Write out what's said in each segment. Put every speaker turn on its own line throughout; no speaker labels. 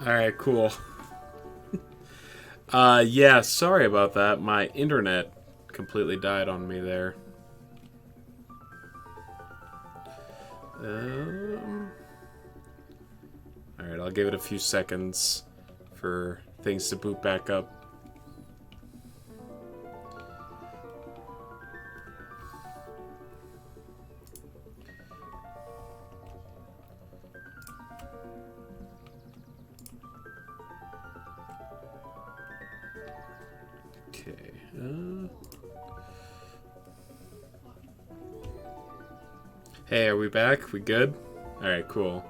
Alright, cool. Yeah, sorry about that. My internet completely died on me there. Alright, I'll give it a few seconds for things to boot back up. Okay. Hey, are we back? We good? Alright, cool.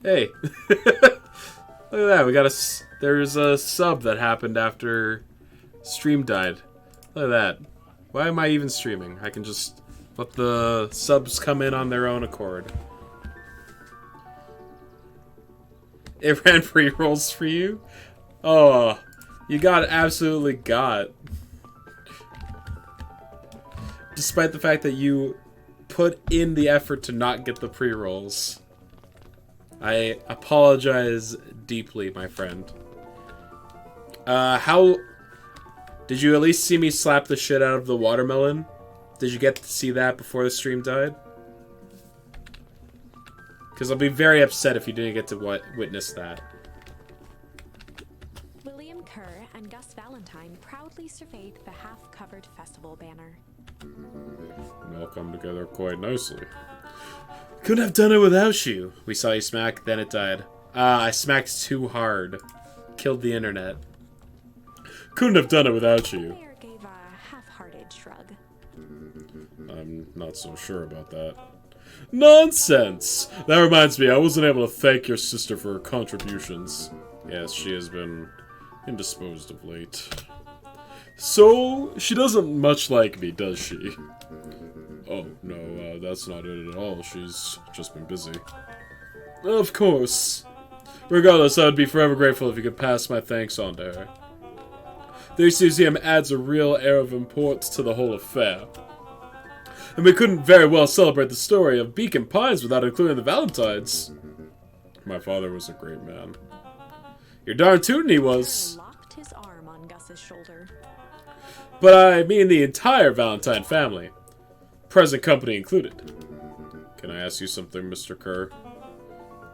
Hey! Look at that, we got there's a sub that happened after stream died. Look at that. Why am I even streaming? I can just let the subs come in on their own accord. It ran pre-rolls for you? Oh, you got absolutely got. Despite the fact that you put in the effort to not get the pre-rolls. I apologize deeply, my friend. How... Did you at least see me slap the shit out of the watermelon? Did you get to see that before the stream died? Because I'll be very upset if you didn't get to witness that.
William Kerr and Gus Valentine proudly surveyed the half-covered festival banner.
We all come together quite nicely. Couldn't have done it without you. We saw you smack, then it died. I smacked too hard. Killed the internet. Couldn't have done it without you.
The mayor gave a half-hearted shrug.
I'm not so sure about that. Nonsense! That reminds me, I wasn't able to thank your sister for her contributions. Yes, she has been indisposed of late. So, she doesn't much like me, does she? Oh, no, that's not it at all. She's just been busy. Of course. Regardless, I would be forever grateful if you could pass my thanks on to her. This museum adds a real air of importance to the whole affair. And we couldn't very well celebrate the story of Beacon Pines without including the Valentines. My father was a great man. You're darn tootin' he was.
Kerr locked his arm on Gus's shoulder.
But I mean the entire Valentine family. Present company included. Can I ask you something, Mr. Kerr?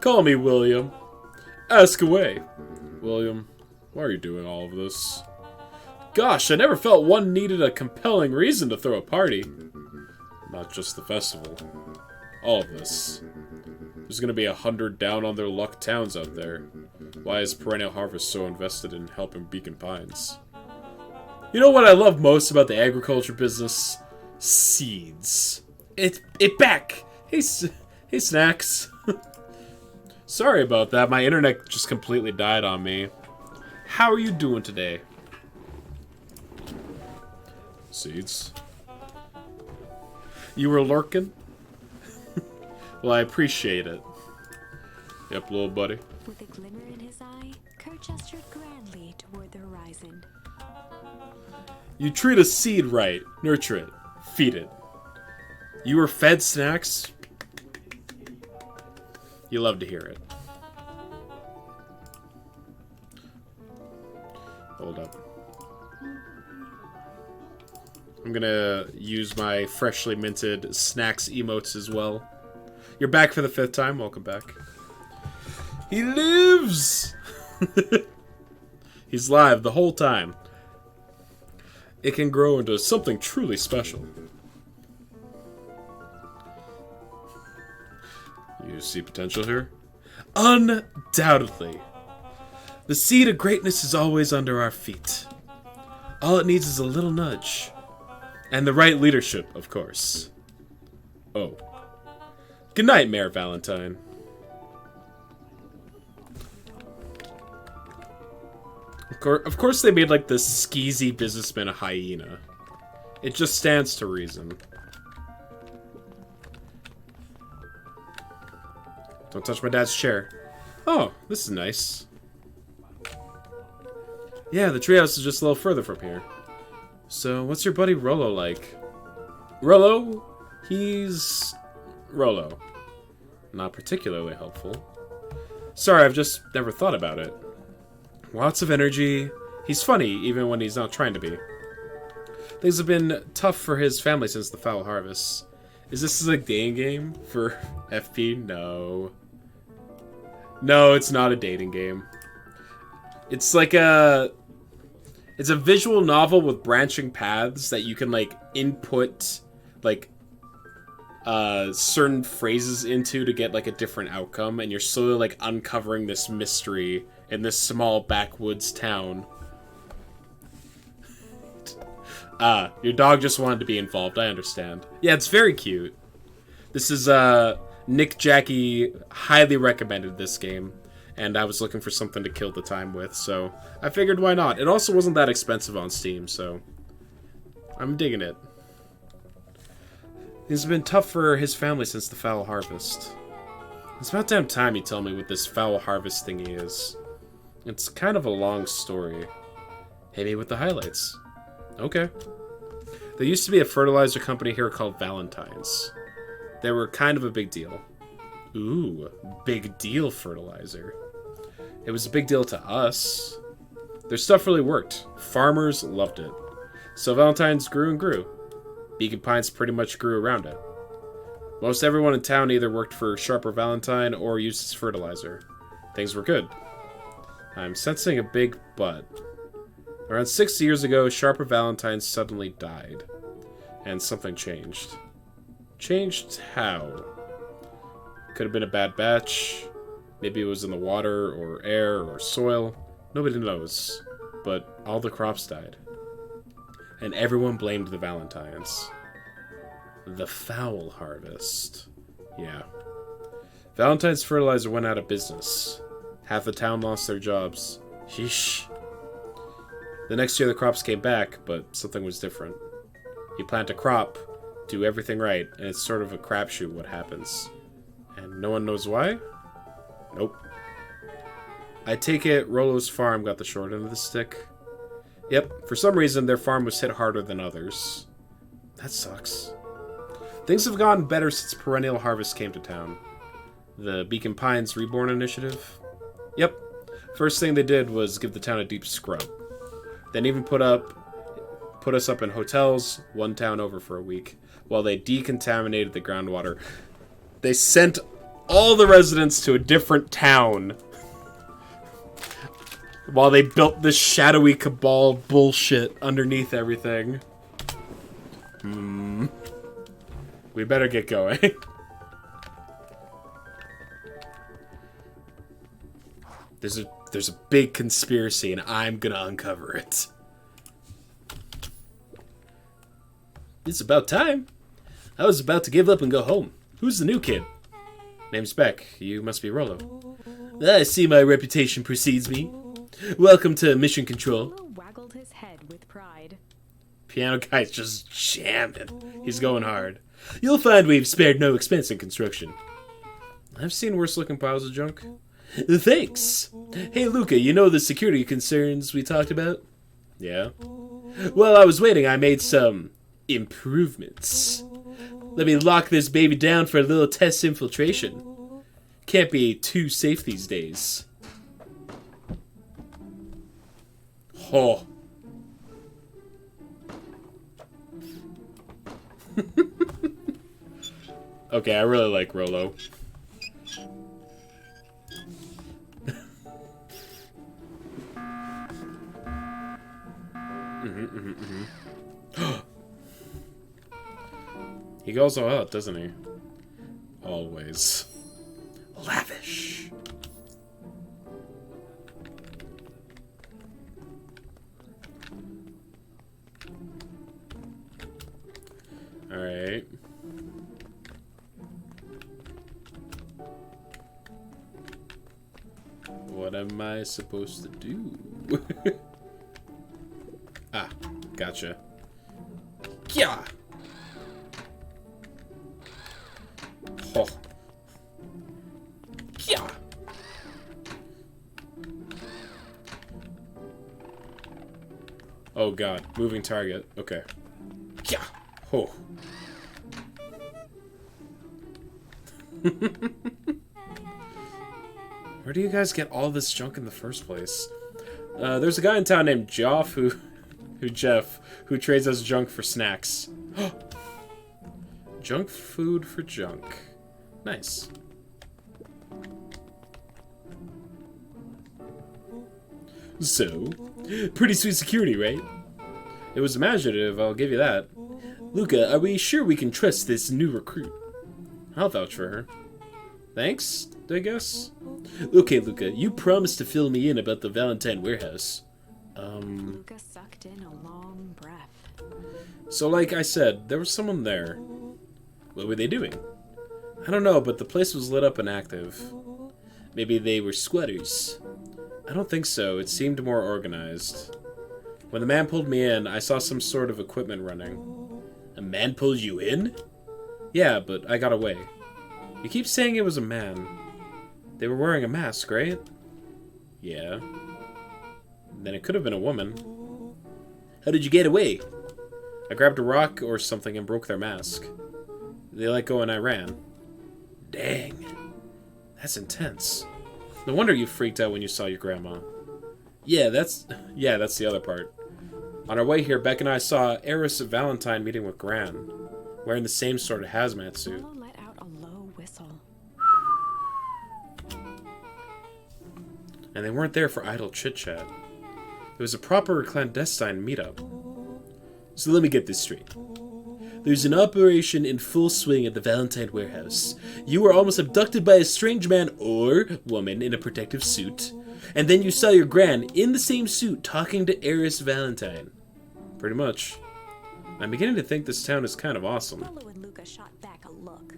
Call me William. Ask away. William, why are you doing all of this? Gosh, I never felt one needed a compelling reason to throw a party. Not just the festival. All of this. There's gonna be 100 down on their luck towns out there. Why is Perennial Harvest so invested in helping Beacon Pines? You know what I love most about the agriculture business? Seeds. It back. Hey Snacks. Sorry about that. My internet just completely died on me. How are you doing today? Seeds. You were lurking? Well, I appreciate it. Yep, little buddy.
With a glimmer in his eye, Kerr gestured grandly toward the horizon.
You treat a seed right, nurture it, feed it. You were fed Snacks? You love to hear it. Hold up. I'm gonna use my freshly minted Snacks emotes as well. You're back for the 5th time. Welcome back. He lives! He's live the whole time. It can grow into something truly special. You see potential here? Undoubtedly. The seed of greatness is always under our feet. All it needs is a little nudge. And the right leadership, of course. Oh. Good night, Mayor Valentine. Of course they made, like, the skeezy businessman a hyena. It just stands to reason. Don't touch my dad's chair. Oh, this is nice. Yeah, the treehouse is just a little further from here. So, what's your buddy Rolo like? Rollo, he's Rollo. Not particularly helpful. Sorry, I've just never thought about it. Lots of energy. He's funny, even when he's not trying to be. Things have been tough for his family since the Foul Harvest. Is this a dating game for FP? No. No, it's not a dating game. It's like a... It's a visual novel with branching paths that you can, like, input, like, certain phrases into to get, like, a different outcome. And you're slowly, like, uncovering this mystery in this small backwoods town. Your dog just wanted to be involved, I understand. Yeah, it's very cute. This is, Nick Jackie highly recommended this game, and I was looking for something to kill the time with, so I figured why not. It also wasn't that expensive on Steam, so I'm digging it. It's been tough for his family since the Foul Harvest. It's about damn time you tell me what this Foul Harvest thingy is. It's kind of a long story. Hit me with the highlights. Okay. There used to be a fertilizer company here called Valentine's. They were kind of a big deal. Ooh, big deal fertilizer. It was a big deal to us. Their stuff really worked. Farmers loved it. So Valentine's grew and grew. Beacon Pines pretty much grew around it. Most everyone in town either worked for Sharper Valentine or used its fertilizer. Things were good. I'm sensing a big but. Around 6 years ago, Sharper Valentine suddenly died. And something changed. Changed how? Could have been a bad batch. Maybe it was in the water, or air, or soil. Nobody knows. But all the crops died. And everyone blamed the Valentines. The Foul Harvest. Yeah. Valentine's fertilizer went out of business. Half the town lost their jobs. Sheesh. The next year the crops came back, but something was different. You plant a crop, do everything right, and it's sort of a crapshoot what happens. And no one knows why? Nope. I take it Rollo's farm got the short end of the stick. Yep, for some reason their farm was hit harder than others. That sucks. Things have gotten better since Perennial Harvest came to town. The Beacon Pines Reborn Initiative? Yep. First thing they did was give the town a deep scrub. Then even put us up in hotels, one town over for a week, while they decontaminated the groundwater. They sent all the residents to a different town while they built this shadowy cabal bullshit underneath everything. We better get going. There's a big conspiracy, and I'm gonna uncover it. It's about time. I was about to give up and go home. Who's the new kid? Name's Beck. You must be Rollo. I see my reputation precedes me. Welcome to Mission Control.
Rollo waggled his head with pride.
Piano guy's just jamming. He's going hard. You'll find we've spared no expense in construction. I've seen worse looking piles of junk. Thanks. Hey, Luca, you know the security concerns we talked about? Yeah. While I was waiting, I made some improvements. Let me lock this baby down for a little test infiltration. Can't be too safe these days. Oh. Okay, I really like Rollo. He goes all out, doesn't he? Always. Lavish. Alright. What am I supposed to do? Ah, gotcha. Yeah. Oh. Yeah. Oh god, moving target. Okay. Yeah. Oh. Where do you guys get all this junk in the first place? There's a guy in town named Jeff who trades us junk for snacks. Junk food for junk. Nice. So, pretty sweet security, right? It was imaginative, I'll give you that. Luca, are we sure we can trust this new recruit? I'll vouch for her. Thanks, I guess? Okay, Luca, you promised to fill me in about the Valentine warehouse.
Luca sucked in a long breath.
So like I said, there was someone there. What were they doing? I don't know, but the place was lit up and active. Maybe they were squatters. I don't think so. It seemed more organized. When the man pulled me in, I saw some sort of equipment running. A man pulled you in? Yeah, but I got away. You keep saying it was a man. They were wearing a mask, right? Yeah. Then it could have been a woman. How did you get away? I grabbed a rock or something and broke their mask. They let go and I ran. Dang. That's intense. No wonder you freaked out when you saw your grandma. Yeah, that's the other part. On our way here, Beck and I saw Eris Valentine meeting with Gran, wearing the same sort of hazmat suit.
Rolo let out a low whistle.
And they weren't there for idle chit-chat. It was a proper clandestine meetup. So let me get this straight. There's an operation in full swing at the Valentine warehouse. You were almost abducted by a strange man or woman in a protective suit. And then you saw your Gran in the same suit talking to Eris Valentine. Pretty much. I'm beginning to think this town is kind of awesome.
Rolo and Luca shot back a look.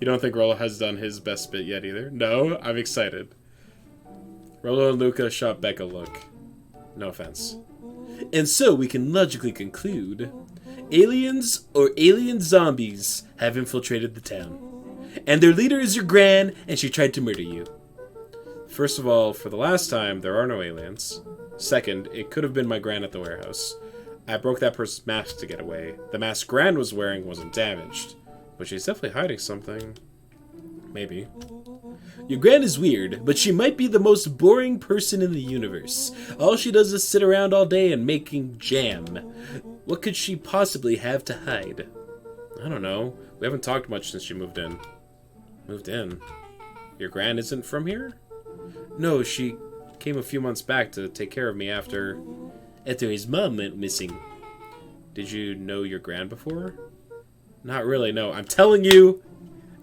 You don't think Rolo has done his best bit yet either? No, I'm excited. Rolo and Luca shot back a look. No offense. And so we can logically conclude, aliens or alien zombies have infiltrated the town. And their leader is your Gran, and she tried to murder you. First of all, for the last time, there are no aliens. Second, it could have been my Gran at the warehouse. I broke that person's mask to get away. The mask Gran was wearing wasn't damaged. But she's definitely hiding something. Maybe. Your Gran is weird, but she might be the most boring person in the universe. All she does is sit around all day and making jam. What could she possibly have to hide? I don't know. We haven't talked much since she moved in. Moved in? Your Gran isn't from here? No, she came a few months back to take care of me after his mom went missing. Did you know your Gran before? Not really, no. I'm telling you,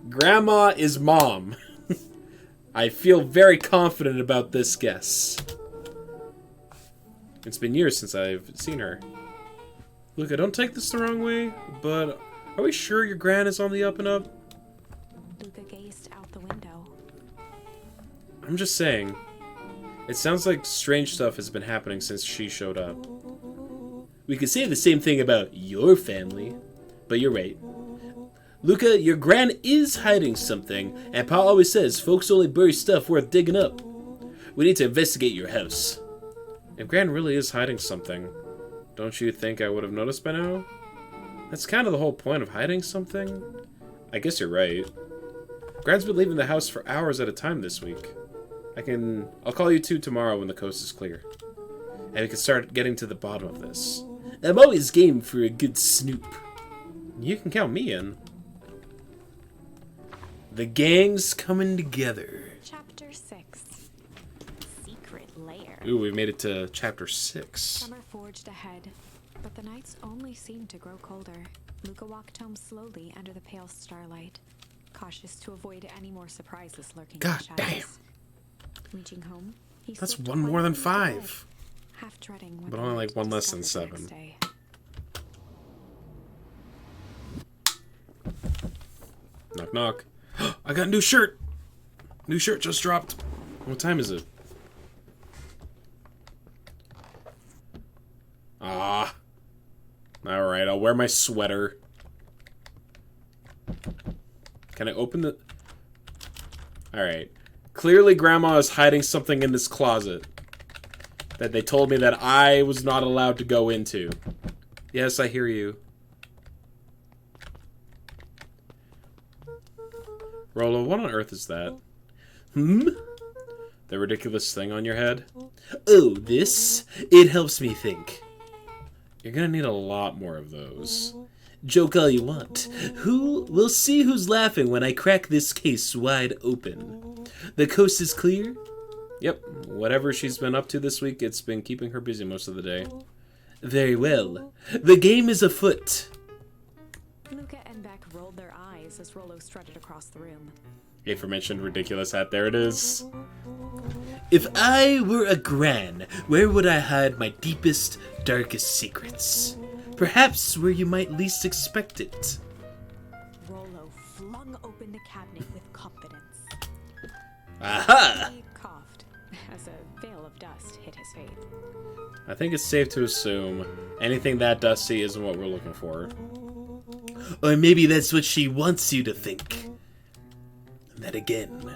Grandma is Mom. I feel very confident about this guess. It's been years since I've seen her. Look, I don't take this the wrong way, but are we sure your Gran is on the up and up?
Luca gazed out the window.
I'm just saying. It sounds like strange stuff has been happening since she showed up. We could say the same thing about your family, but you're right. Luca, your Gran is hiding something, and Pa always says folks only bury stuff worth digging up. We need to investigate your house. If Gran really is hiding something, don't you think I would have noticed by now? That's kind of the whole point of hiding something. I guess you're right. Gran's been leaving the house for hours at a time this week. I'll call you two tomorrow when the coast is clear. And we can start getting to the bottom of this. I'm always game for a good snoop. You can count me in. The gang's coming together.
Chapter 6. Secret Lair.
Ooh, we made it to chapter 6.
Summer forged ahead, but the nights only seemed to grow colder. Luca walked home slowly under the pale starlight, cautious to avoid any more surprises lurking in the
God
shadows.
damn.
Reaching home, he
That's
slipped
one more than
quietly into
5.
bed, half dreading what
But
he
only
might
like one less than
discover the
7.
next day.
Knock, knock. I got a new shirt! New shirt just dropped. What time is it? Ah. Alright, I'll wear my sweater. Can I open the... Alright. Clearly Grandma is hiding something in this closet that they told me that I was not allowed to go into. Yes, I hear you. Rolo, what on earth is that? Hmm? The ridiculous thing on your head? Oh, this? It helps me think. You're gonna need a lot more of those. Joke all you want. We'll see who's laughing when I crack this case wide open. The coast is clear? Yep, whatever she's been up to this week, it's been keeping her busy most of the day. Very well. The game is afoot.
Luca and Beck rolled their eyes as Rolo strutted across the room.
The aforementioned ridiculous hat, there it is.
If I were a Gran, where would I hide my deepest, darkest secrets? Perhaps where you might least expect it.
Rolo flung open the cabinet with confidence.
Aha!
He coughed as a veil of dust hit his face.
I think it's safe to assume anything that dusty isn't what we're looking for.
Or maybe that's what she wants you to think. And that again,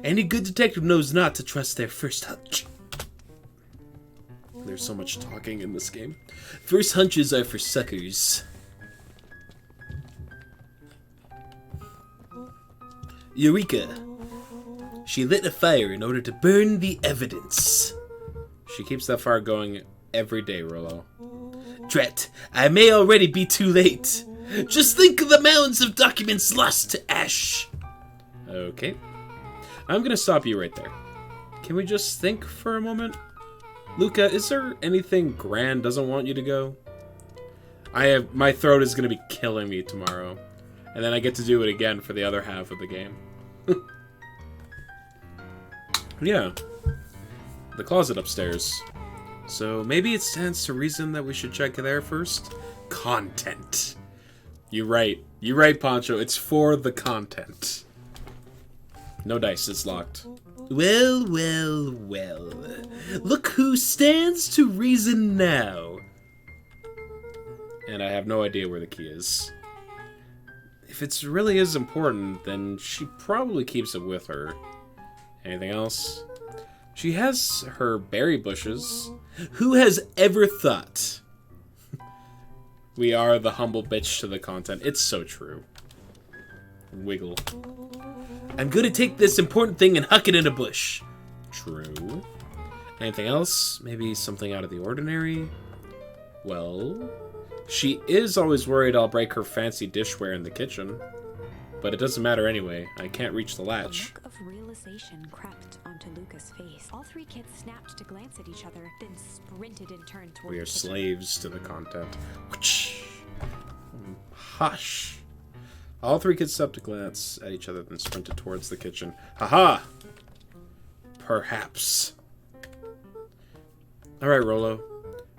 any good detective knows not to trust their first hunch.
There's so much talking in this game.
First hunches are for suckers. Eureka! She lit a fire in order to burn the evidence.
She keeps that fire going every day, Rolo.
Drat, I may already be too late. Just think of the mounds of documents lost to ash.
Okay. I'm gonna stop you right there. Can we just think for a moment? Luca, is there anything Gran doesn't want you to go? My throat is gonna be killing me tomorrow. And then I get to do it again for the other half of the game. Yeah. The closet upstairs. So maybe it stands to reason that we should check there first? Content. You're right. You're right, Poncho. It's for the content. No dice. It's locked.
Well, well, well. Look who stands to reason now.
And I have no idea where the key is. If it really is important, then she probably keeps it with her. Anything else? She has her berry bushes.
Who has ever thought?
We are the humble bitch to the content. It's so true. Wiggle.
I'm gonna take this important thing and huck it in a bush.
True. Anything else? Maybe something out of the ordinary? Well, she is always worried I'll break her fancy dishware in the kitchen. But it doesn't matter anyway. I can't reach the latch.
A look of realization crept onto Luca's face. All three kids snapped to glance at each other, then sprinted in turn toward
We
the
are
kitchen.
slaves to the content. Hush. All three kids stopped to glance at each other, then sprinted towards the kitchen. Haha! Perhaps. Alright, Rolo.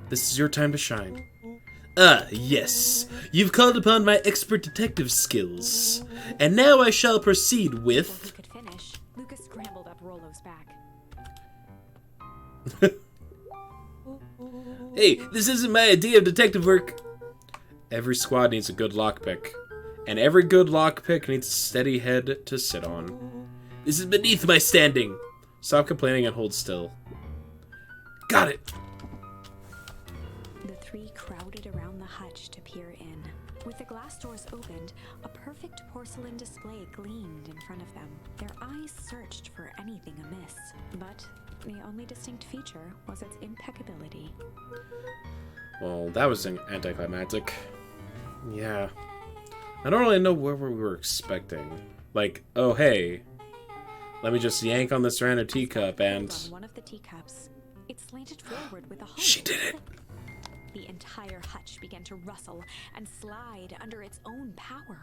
This is your time to shine.
Ah, yes. You've called upon my expert detective skills. And now I shall proceed
Before
with...
he could finish, Luca scrambled up Rolo's back.
Hey, this isn't my idea of detective work.
Every squad needs a good lockpick. And every good lockpick needs a steady head to sit on.
This is beneath my standing.
Stop complaining and hold still.
Got it.
The three crowded around the hutch to peer in. With the glass doors opened, a perfect porcelain display gleamed in front of them. Their eyes searched for anything amiss, but the only distinct feature was its impeccability.
Well, that was anticlimactic. Yeah. I don't really know what we were expecting. Like, oh hey, let me just yank on this random teacup and...
On one of the teacups, it slanted forward with a hump.
She did it.
The entire hutch began to rustle and slide under its own power.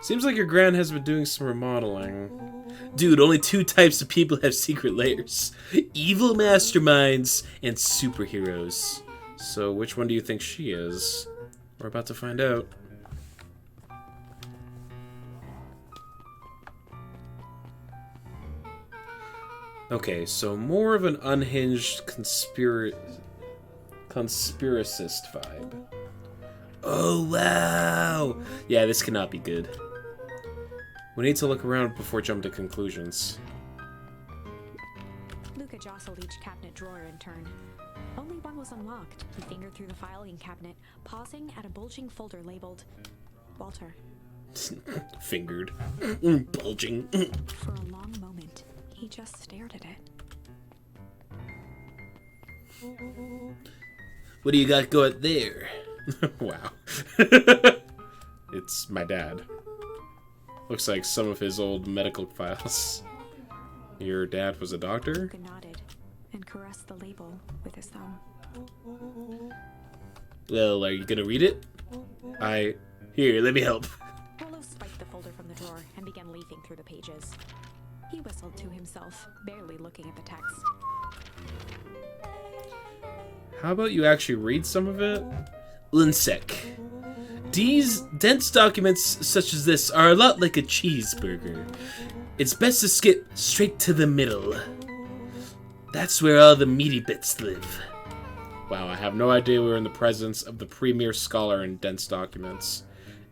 Seems like your Gran has been doing some remodeling.
Dude, only two types of people have secret layers. Evil masterminds and superheroes.
So which one do you think she is? We're about to find out. Okay, so more of an unhinged conspiracist vibe.
Oh, wow. Yeah, this cannot be good.
We need to look around before jumping to conclusions.
Luca jostled each cabinet drawer in turn. Only one was unlocked. He fingered through the filing cabinet, pausing at a bulging folder labeled Walter.
Fingered. Bulging.
For a long moment, he just stared at it.
What do you got going there?
Wow. It's my dad. Looks like some of his old medical files. Your dad was a doctor?
Luca nodded and caressed the label with his thumb.
Well, are you gonna read it? Here, let me help.
Rollo spiked the folder from the drawer and began leafing through the pages. He whistled to himself, barely looking at the text.
How about you actually read some of it?
One sec. These dense documents such as this are a lot like a cheeseburger. It's best to skip straight to the middle. That's where all the meaty bits live.
Wow, I have no idea we were in the presence of the premier scholar in dense documents.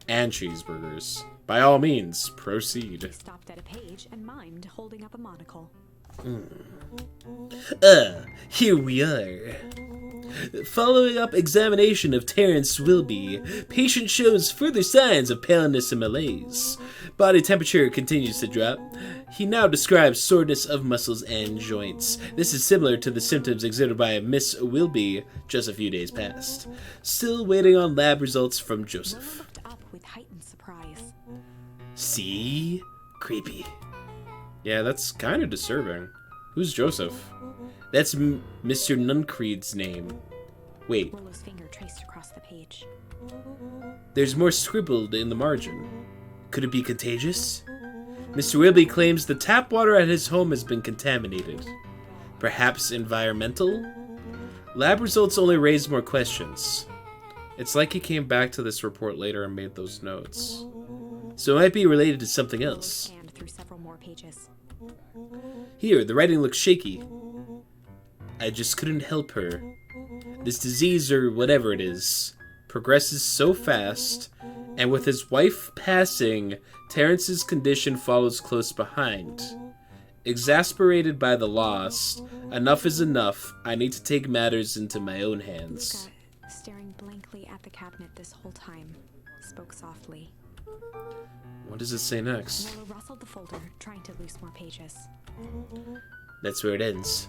And cheeseburgers. By all means, proceed.
He stopped at a page and mimed, holding up a monocle.
Here we are. Following up examination of Terrence Wilby, patient shows further signs of paleness and malaise. Body temperature continues to drop. He now describes soreness of muscles and joints. This is similar to the symptoms exhibited by Miss Wilby just a few days past. Still waiting on lab results from
Rollo
Joseph.
looked up with heightened surprise.
See? Creepy.
Yeah, that's kind of disturbing. Who's Joseph?
That's Mr. Nuncreed's name. Wait,
Rollo's finger traced across the page.
there's more scribbled in the margin. Could it be contagious? Mr. Wilby claims the tap water at his home has been contaminated. Perhaps environmental? Lab results only raise more questions.
It's like he came back to this report later and made those notes.
So it might be related to something
Rollo
else.
scanned through several more pages.
Here, the writing looks shaky. I just couldn't help her. This disease, or whatever it is, progresses so fast, and with his wife passing, Terrence's condition follows close behind. Exasperated by the loss, enough is enough. I need to take matters into my own hands.
Luca, staring blankly at the cabinet this whole time, spoke softly.
What does it say next?
Rollo rustled the folder, trying to loose more pages.
That's where it ends.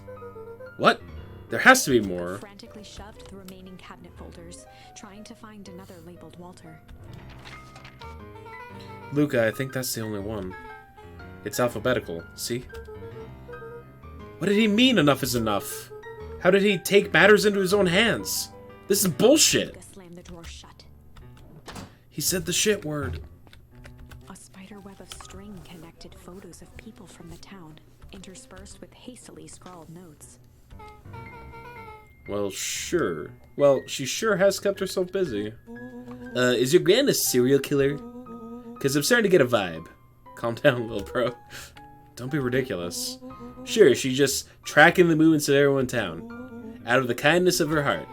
What? There has to be more.
Frantically shoved the remaining cabinet folders, trying to find another labeled Walter.
Luca, I think that's the only one. It's alphabetical, see? What did he mean enough is enough? How did he take matters into his own hands? This is bullshit.
Luca slammed the drawer shut.
He said the shit word.
A spider web of string connected photos of people from the town, interspersed with hastily scrawled notes.
Well, sure. Well, she sure has kept herself busy.
Is your gran a serial killer? Because I'm starting to get a vibe.
Calm down, little bro. Don't be ridiculous.
Sure, she's just tracking the movements of everyone in town. Out of the kindness of her heart.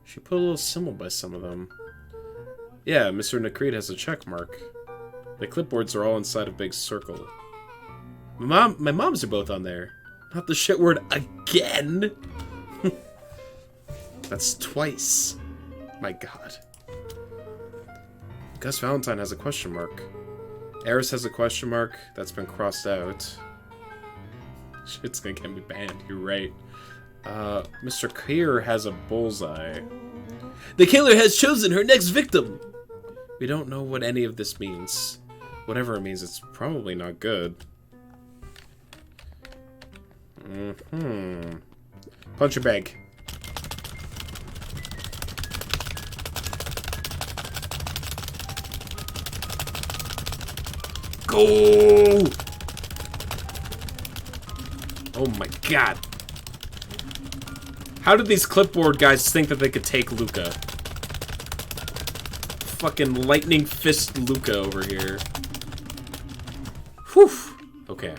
She put a little symbol by some of them. Yeah, Mr. Nakreed has a check mark. The clipboards are all inside a big circle.
My moms are both on there.
Not the shit word again!
That's twice.
My god. Gus Valentine has a question mark. Eris has a question mark that's been crossed out. Shit's gonna get me banned, you're right. Mr. Keir has a bullseye.
The killer has chosen her next victim!
We don't know what any of this means. Whatever it means, it's probably not good. Punch your bag. Go! Oh my god. How did these clipboard guys think that they could take Luca? Fucking lightning fist Luca over here. Whew. Okay.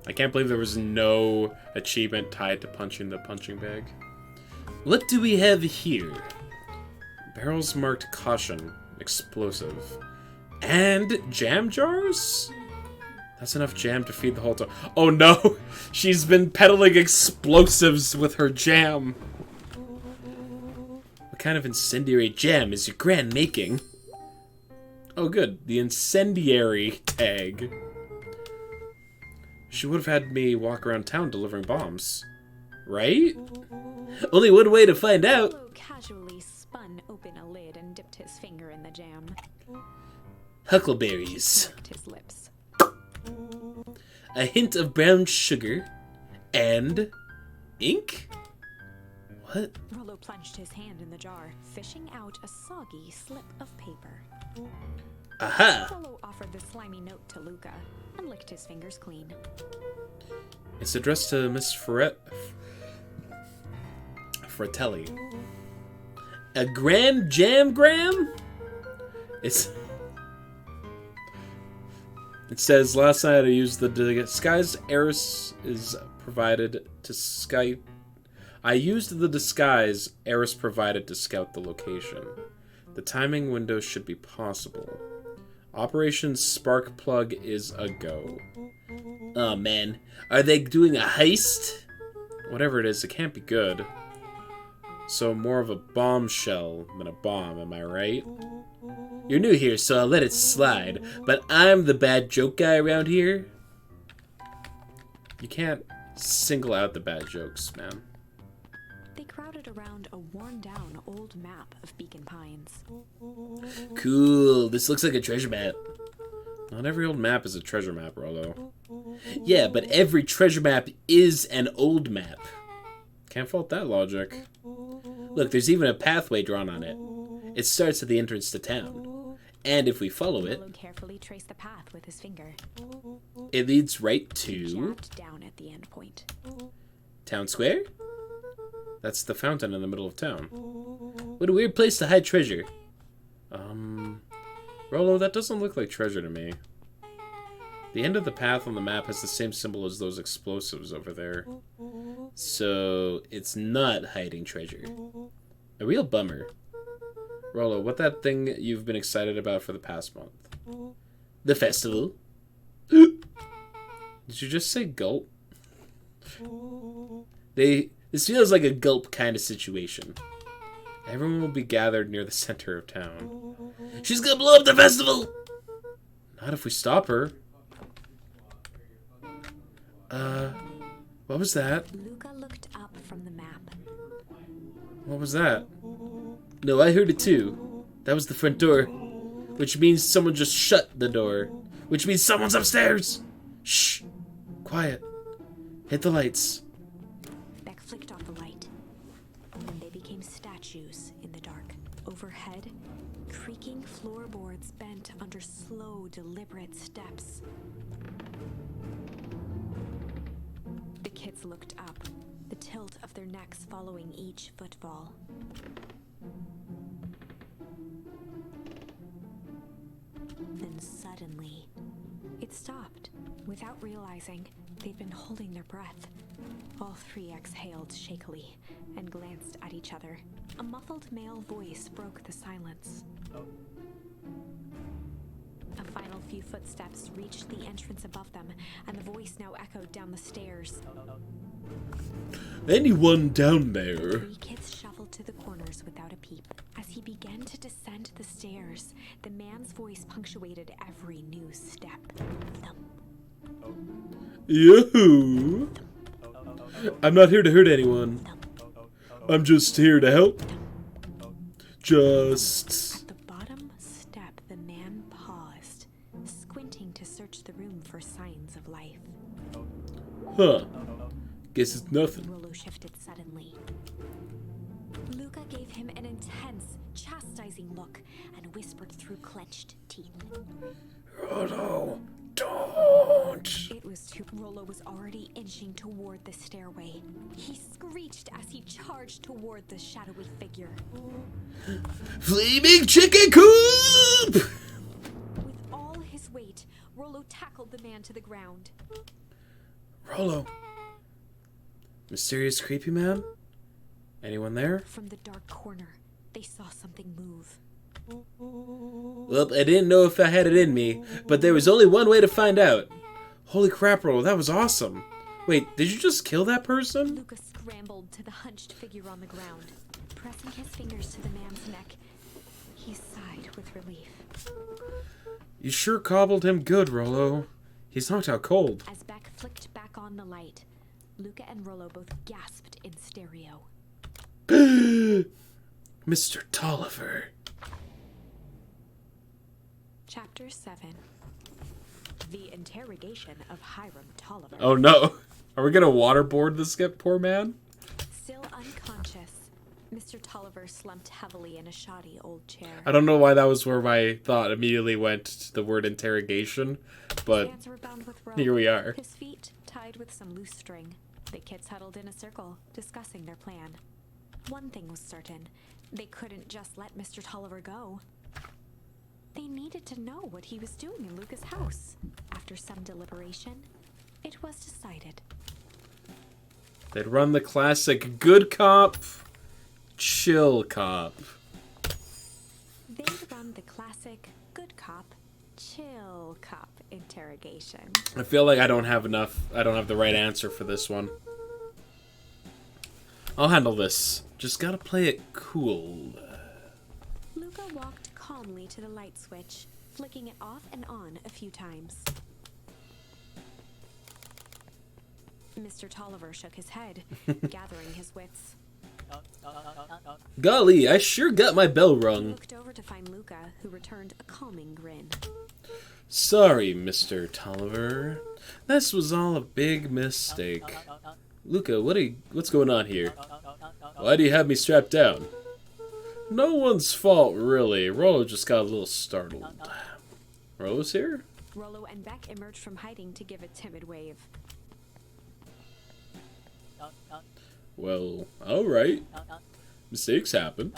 I can't believe there was no achievement tied to punching the punching bag.
What do we have here?
Barrels marked caution, explosive. And jam jars? That's enough jam to feed the whole time. Oh no! She's been peddling explosives with her jam. What kind of incendiary jam is your gran making? Oh good, the incendiary tag. She would have had me walk around town delivering bombs. Right? Only one way to find out.
Rollo casually spun open a lid and dipped his finger in the jam.
Huckleberries.
Licked his lips.
A hint of brown sugar. And... ink? What?
Rollo plunged his hand in the jar, fishing out a soggy slip of paper.
Aha!
Rollo offered the slimy note to Luca and licked his fingers clean.
It's addressed to Miss Fratelli.
A grand jamgram?
It says, last night I used the disguise Eris is provided to Skype. I used the disguise Eris provided to scout the location. The timing window should be possible. Operation Spark Plug is a go.
Oh man, are they doing a heist?
Whatever it is, it can't be good. So more of a bombshell than a bomb, am I right?
You're new here, so I'll let it slide, but I'm the bad joke guy around here.
You can't single out the bad jokes, man.
They crowded around a worn-down old map of Beacon Pines.
Cool, this looks like a treasure map.
Not every old map is a treasure map, Rollo.
Yeah, but every treasure map is an old map.
Can't fault that logic.
Look, there's even a pathway drawn on it. It starts at the entrance to town. And if we follow it,
Rollo carefully traced the path with his finger.
it leads right to
Jabbed down at the end point.
Town Square?
That's the fountain in the middle of town.
What a weird place to hide treasure.
Rollo, that doesn't look like treasure to me. The end of the path on the map has the same symbol as those explosives over there.
So, it's not hiding treasure. A real bummer.
Rollo, what that thing you've been excited about for the past month?
The festival.
Did you just say gulp?
This feels like a gulp kind of situation.
Everyone will be gathered near the center of town.
She's gonna blow up the festival!
Not if we stop her. What was that?
Luca looked up from the map.
What was that?
No, I heard it too. That was the front door. Which means someone just shut the door. Which means someone's upstairs! Shh!
Quiet. Hit the lights.
Beck flicked off the light, and they became statues in the dark. Overhead, creaking floorboards bent under slow, deliberate steps. The kids looked up, the tilt of their necks following each footfall. Then suddenly, it stopped. Without realizing, they'd been holding their breath. All three exhaled shakily and glanced at each other. A muffled male voice broke the silence. A final few footsteps reached the entrance above them, and the voice now echoed down the stairs.
Anyone down there?
Three kids shuffled to the corners without a peep. As he began to descend the stairs, the man's voice punctuated every new step. Thump.
Yoo-hoo! I'm not here to hurt anyone. I'm just here to help. Just...
At the bottom step, the man paused, squinting to search the room for signs of life.
Huh. Guess it's nothing.
Rollo shifted suddenly. Luca gave him an intense, chastising look and whispered through clenched teeth.
Rollo, don't!
It was too... Rollo was already inching toward the stairway. He screeched as he charged toward the shadowy figure.
Flaming chicken coop!
With all his weight, Rollo tackled the man to the ground.
Rollo. Mysterious creepy man? Anyone there?
From the dark corner, they saw something move.
Well, I didn't know if I had it in me, but there was only one way to find out. Holy crap, Rollo, that was awesome. Wait, did you just kill that person?
Luca scrambled to the hunched figure on the ground. Pressing his fingers to the man's neck, he sighed with relief.
You sure cobbled him good, Rollo. He's knocked out cold.
As Beck flicked back on the light, Luca and Rollo both gasped in stereo.
Mr. Tolliver.
Chapter 7. The Interrogation of Hiram Tolliver.
Oh no. Are we gonna waterboard this poor man?
Still unconscious, Mr. Tolliver slumped heavily in a shoddy old chair.
I don't know why that was where my thought immediately went to the word interrogation, but
His hands were bound with rope,
here we are.
his feet tied with some loose string. The kids huddled in a circle, discussing their plan. One thing was certain. They couldn't just let Mr. Tolliver go. They needed to know what he was doing in Luca's house. After some deliberation, it was decided.
They'd run the classic good cop, chill cop.
They'd run the classic good cop, chill cop interrogation.
I feel like I don't have the right answer for this one. I'll handle this. Just gotta play it cool.
Luca walked calmly to the light switch, flicking it off and on a few times. Mr. Tolliver shook his head, gathering his wits.
Golly, I sure got my bell
He
rung.
looked over to find Luca, who returned a calming grin.
Sorry, Mr. Tolliver. This was all a big mistake. Luca, what's going on here? Why do you have me strapped down? No one's fault, really. Rollo just got a little startled. Rollo's here?
Rollo and Beck emerged from hiding to give a timid wave.
Well, alright. Mistakes happen.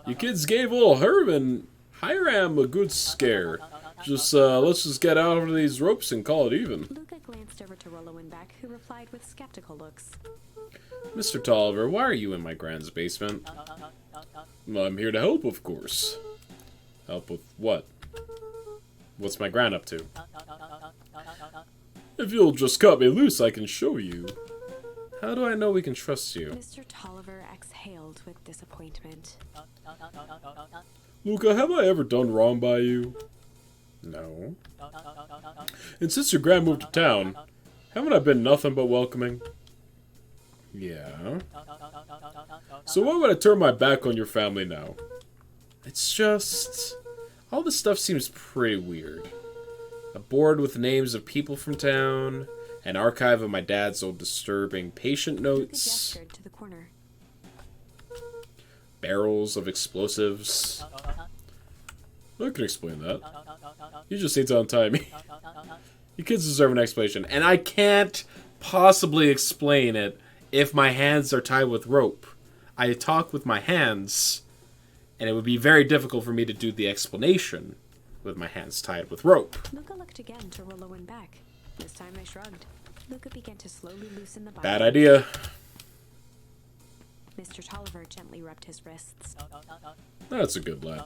You kids gave old Herb and Hiram a good scare. Let's just get out of these ropes and call it even.
Luca glanced over to Rollo and Beck, who replied with skeptical looks.
Mr. Tolliver, why are you in my grand's basement? I'm here to help, of course. Help with what? What's my gran up to? If you'll just cut me loose, I can show you. How do I know we can trust you?
Mr. Tolliver exhaled with disappointment.
Luca, have I ever done wrong by you? No. And since your gran moved to town, haven't I been nothing but welcoming? Yeah. So why would I turn my back on your family now? It's just... all this stuff seems pretty weird. A board with names of people from town, an archive of my dad's old disturbing patient
Luca
notes,
gestured to the corner.
barrels of explosives. I can explain that. You just need to untie me. You kids deserve an explanation, and I can't possibly explain it if my hands are tied with rope. I talk with my hands, and it would be very difficult for me to do the explanation with my hands tied with rope.
Luca looked again to Rollo and Beck. This time they shrugged. Luca began to slowly loosen the bind.
Bad idea.
Mr. Tolliver gently rubbed his wrists.
That's a good lad.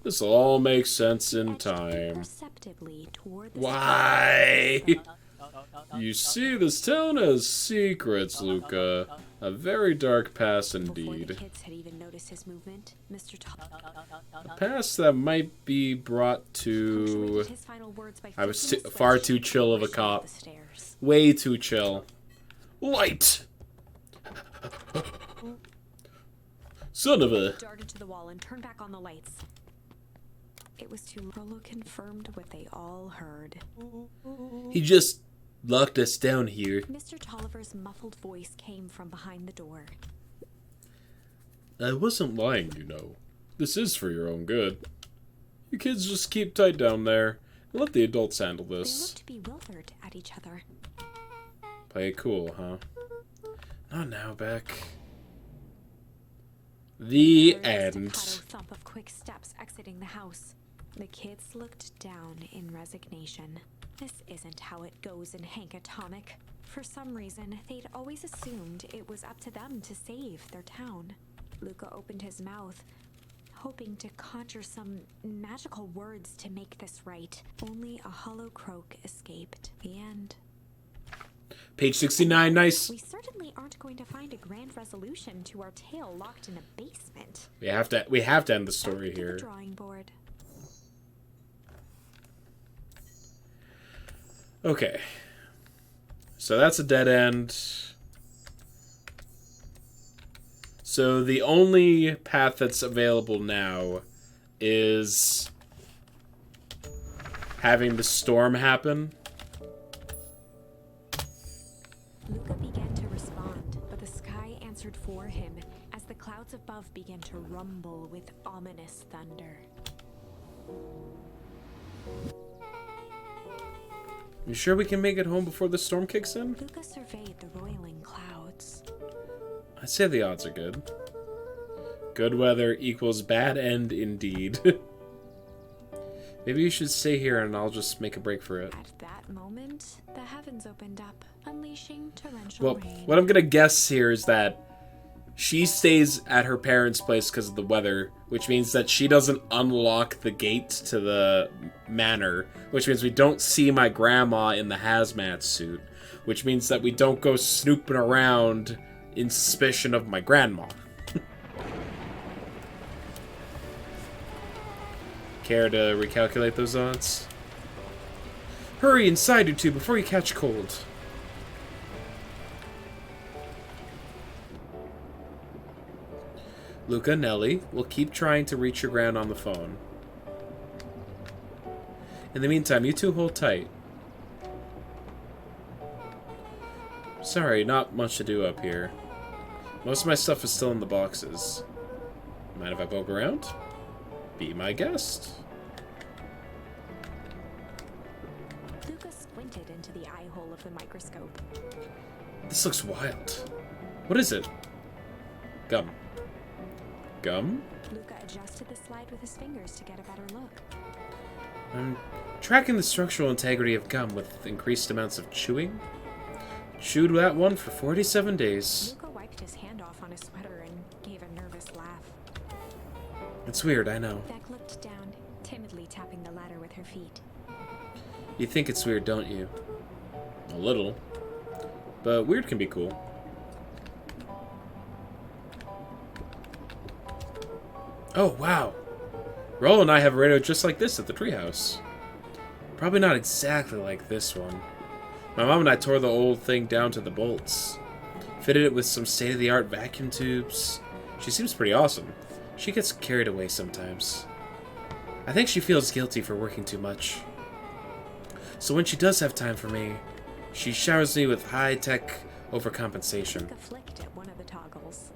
This'll all make sense in
Edged
time.
perceptibly toward the
Why? You see, this town has secrets, Luca. A very dark past
Before the
indeed.
kids had even noticed his movement, Mr. Tolliver
A past that might be brought to...
punctuated his final words by
I was
flicking the
far
switch
too chill of a
and
cop.
the stairs.
Way too chill.
Light! Son of a...
Darted to the wall and turned back on the lights. It was too. Rollo confirmed what they all heard.
He just locked us down here.
Mr. Tolliver's muffled voice came from behind the door.
I wasn't lying, you know. This is for your own good. You kids just keep tight down there, and let the adults handle
They
this.
looked bewildered at each other.
Play it cool, huh? Not now, Beck. The
There was a
end.
staccato thump of quick steps exiting the house. The kids looked down in resignation. This isn't how it goes in Hank Atomic. For some reason, they'd always assumed it was up to them to save their town. Luca opened his mouth, hoping to conjure some magical words to make this right. Only a hollow croak escaped. The end.
Page 69, nice.
We certainly aren't going to find a grand resolution to our tale locked in a basement.
We have to end the story
Back to
here.
the drawing board.
Okay. So that's a dead end. So the only path that's available now is having the storm happen.
Luca began to respond, but the sky answered for him as the clouds above began to rumble with ominous thunder.
You sure we can make it home before the storm kicks in?
Luca surveyed the roiling clouds.
I'd say the odds are good. Good weather equals bad end indeed. Maybe you should stay here and I'll just make a break for it.
At that moment, the heavens opened up, unleashing torrential
Well,
rain.
what I'm gonna guess here is that she stays at her parents' place because of the weather, which means that she doesn't unlock the gate to the manor, which means we don't see my grandma in the hazmat suit, which means that we don't go snooping around in suspicion of my grandma. Care to recalculate those odds? Hurry inside, you two, before you catch cold. Luca, Nelly, we'll keep trying to reach your gran on the phone. In the meantime, you two hold tight. Sorry, not much to do up here. Most of my stuff is still in the boxes. Mind if I poke around? Be my guest.
Luca squinted into the eye hole of the microscope.
This looks wild. What is it? Gum. Gum?
Luca adjusted the slide with his fingers to get a better look.
I'm tracking the structural integrity of gum with increased amounts of chewing. Chewed that one for 47 days.
Luca wiped his hand off on his sweater and gave a nervous laugh.
It's weird, I know.
Beck looked down, timidly tapping the ladder with her feet.
You think it's weird, don't you? A little. But weird can be cool. Oh, wow. Rollo and I have a radio just like this at the treehouse. Probably not exactly like this one. My mom and I tore the old thing down to the bolts. Fitted it with some state-of-the-art vacuum tubes. She seems pretty awesome. She gets carried away sometimes. I think she feels guilty for working too much. So when she does have time for me, she showers me with high-tech overcompensation.
Luca flicked at one of the toggles.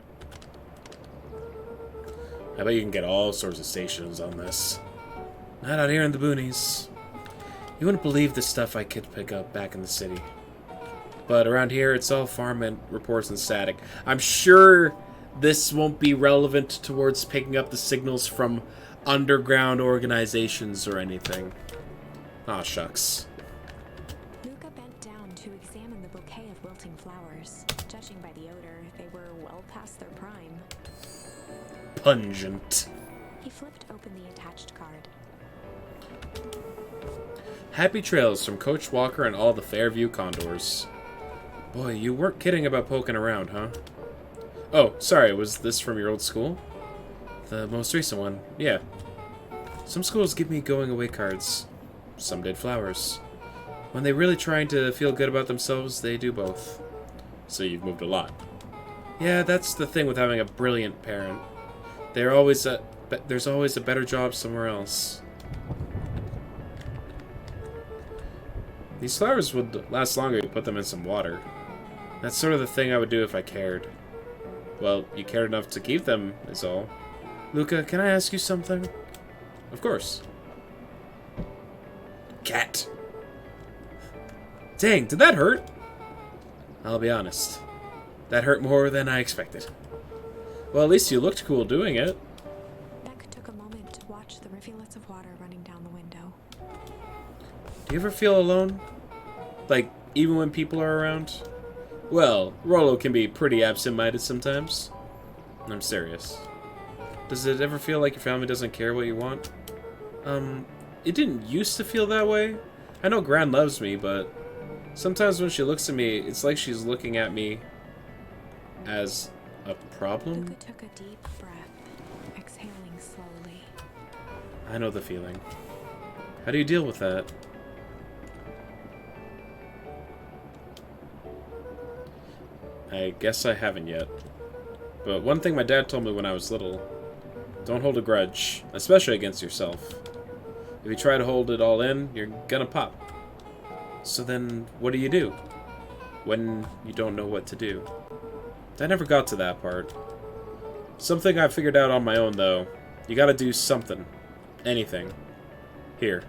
I bet you can get all sorts of stations on this. Not out here in the boonies. You wouldn't believe the stuff I could pick up back in the city. But around here, it's all farm and reports and static. I'm sure this won't be relevant towards picking up the signals from underground organizations or anything. Aw, shucks.
Luca bent down to examine the bouquet of wilting flowers. Judging by the odor, they were well past their prime.
Pungent.
He flipped open the attached card.
Happy trails from Coach Walker and all the Fairview Condors. Boy, you weren't kidding about poking around, huh? Oh, sorry, was this from your old school? The most recent one, yeah. Some schools give me going-away cards. Some did flowers. When they're really trying to feel good about themselves, they do both. So you've moved a lot. Yeah, that's the thing with having a brilliant parent. There's always a better job somewhere else. These flowers would last longer if you put them in some water. That's sort of the thing I would do if I cared. Well, you cared enough to keep them, is all. Luca, can I ask you something? Of course. Cat. Dang, did that hurt? I'll be honest. That hurt more than I expected. Well, at least you looked cool doing it.
Beck took a moment to watch the rivulets of water running down the window.
Do you ever feel alone? Like, even when people are around? Well, Rollo can be pretty absent-minded sometimes. I'm serious.
Does it ever feel like your family doesn't care what you want? It didn't used to feel that way. I know Gran loves me, but sometimes when she looks at me, it's like she's looking at me as a problem.
Luca took a deep breath, exhaling slowly.
I know the feeling. How do you deal with that? I guess I haven't yet. But one thing my dad told me when I was little, don't hold a grudge, especially against yourself. If you try to hold it all in, you're gonna pop. So then, what do you do when you don't know what to do? I never got to that part. Something I figured out on my own, though. You gotta do something. Anything. Here.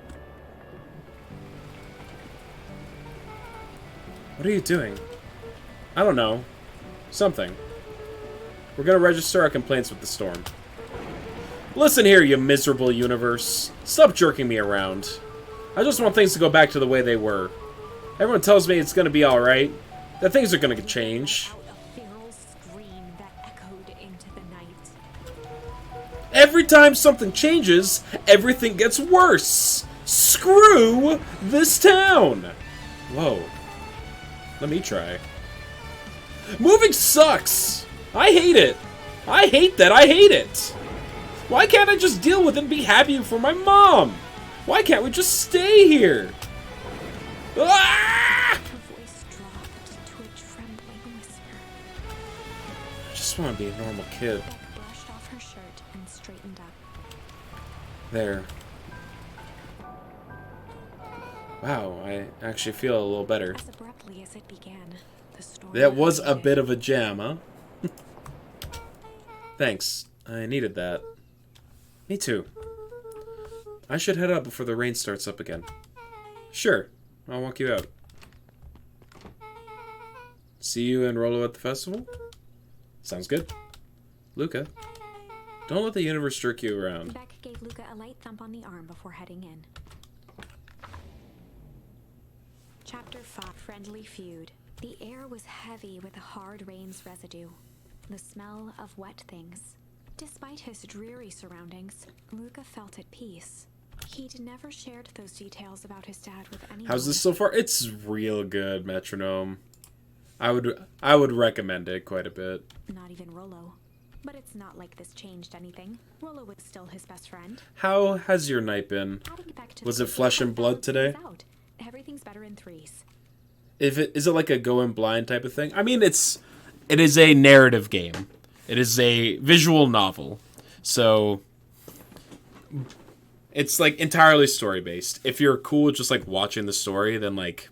What are you doing? I don't know. Something. We're gonna register our complaints with the storm. Listen here, you miserable universe. Stop jerking me around. I just want things to go back to the way they were. Everyone tells me it's gonna be alright, that things are gonna change.
Out a feral scream that echoed into the night.
Every time something changes, everything gets worse. Screw this town. Whoa. Let me try. Moving sucks. I hate it. I hate that I hate it. Why can't I just deal with it and be happy for my mom? Why can't we just stay here? Ah!
Her voice dropped to a trembling whisper.
I just want to be a normal kid.
Beck brushed off her shirt and straightened up.
There. Wow, I actually feel a little better.
As abruptly as it began, the storm
That was a
ended.
bit of a jam, huh? Thanks. I needed that. Me too. I should head out before the rain starts up again. Sure. I'll walk you out. See you and Rolo at the festival? Sounds good. Luca, don't let the universe jerk you around.
Beck gave Luca a light thump on the arm before heading in. Chapter 5. Friendly Feud. The air was heavy with the hard rain's residue. The smell of wet things. Despite his dreary surroundings, Luca felt at peace. He'd never shared those details about his dad with anyone.
How's this so far? It's real good, Metronome. I would recommend it quite a bit.
Not even Rolo. But it's not like this changed anything. Rolo was still his best friend.
How has your night been?
Adding Beck to
Was
the
it flesh and blood today?
out. Everything's better in threes.
Is it like a go in blind type of thing? I mean, it is a narrative game. It is a visual novel. So it's like entirely story based. If you're cool with just like watching the story, then like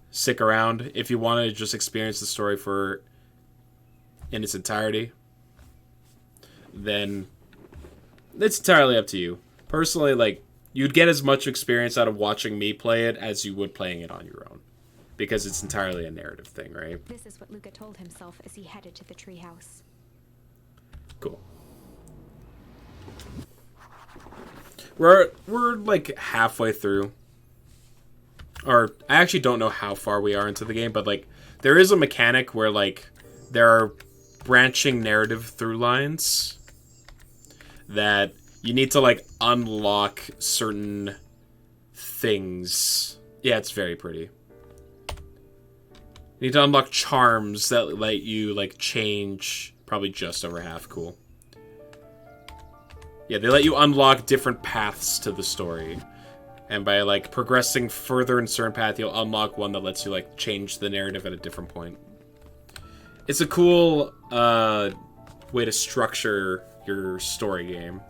stick around. If you want to just experience the story in its entirety, then it's entirely up to you. Personally, like, you'd get as much experience out of watching me play it as you would playing it on your own. Because it's entirely a narrative thing, right?
This is what Luca told himself as he headed to the treehouse.
Cool. We're like halfway through. Or, I actually don't know how far we are into the game, but like, there is a mechanic where like, there are branching narrative through lines that you need to like unlock certain things. Yeah, it's very pretty. You need to unlock charms that let you like change probably just over half. Cool. Yeah, they let you unlock different paths to the story. And by like progressing further in a certain path, you'll unlock one that lets you like change the narrative at a different point. It's a cool way to structure your story game.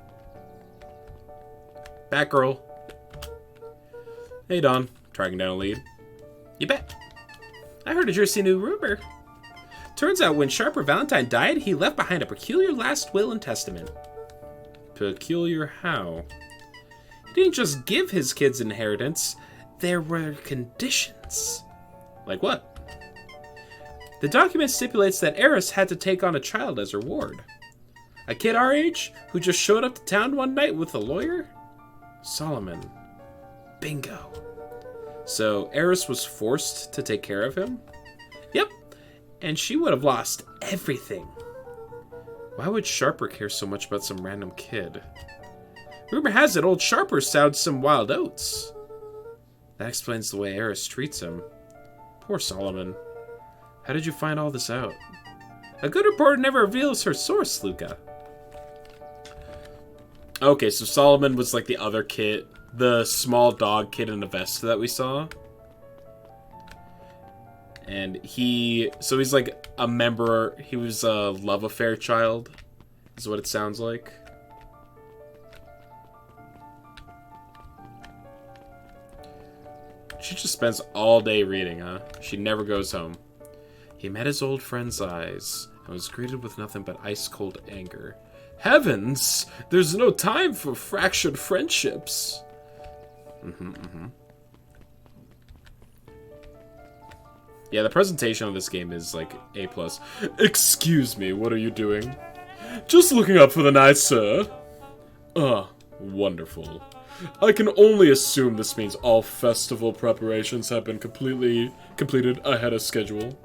Batgirl. Hey, Don. Tracking down a lead. You bet. I heard a juicy new rumor. Turns out when Sharper Valentine died, he left behind a peculiar last will and testament. Peculiar how? He didn't just give his kids inheritance. There were conditions. Like what? The document stipulates that Eris had to take on a child as her ward. A kid our age who just showed up to town one night with a lawyer? Solomon. Bingo. So Eris was forced to take care of him? Yep. And she would have lost everything. Why would Sharper care so much about some random kid? Rumor has it old Sharper sounds some wild oats. That explains the way Eris treats him. Poor Solomon. How did you find all this out? A good reporter never reveals her source, Luca. Okay, so Solomon was like the other kid, the small dog kid in the vest that we saw. And he's like a member, he was a love affair child, is what it sounds like. She just spends all day reading, huh? She never goes home. He met his old friend's eyes and was greeted with nothing but ice-cold anger. Heavens! There's no time for fractured friendships. Yeah, the presentation of this game is like A+. Excuse me, what are you doing? Just looking up for the night, sir. Ah, wonderful. I can only assume this means all festival preparations have been completed ahead of schedule.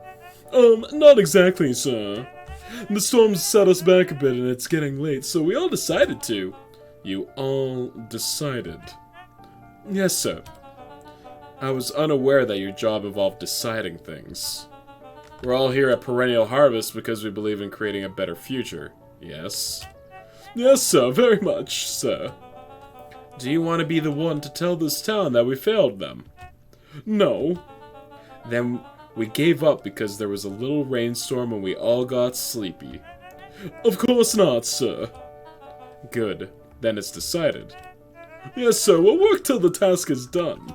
Not exactly, sir. The storm set us back a bit and it's getting late, so we all decided to. You all decided? Yes, sir. I was unaware that your job involved deciding things. We're all here at Perennial Harvest because we believe in creating a better future. Yes? Yes, sir, very much, sir. Do you want to be the one to tell this town that we failed them? No. Then we gave up because there was a little rainstorm and we all got sleepy. Of course not, sir. Good. Then it's decided. Yes, sir, we'll work till the task is done.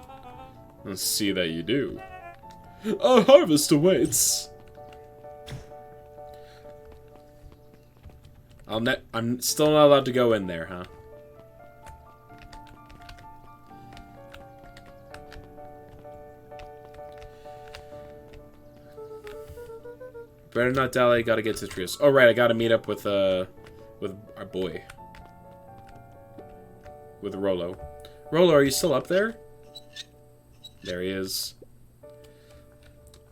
Let's see that you do. Our harvest awaits. I'm still not allowed to go in there, huh? Better not dally, gotta get to Trios. Oh right, I gotta meet up with our boy. With Rollo. Rollo, are you still up there? There he is.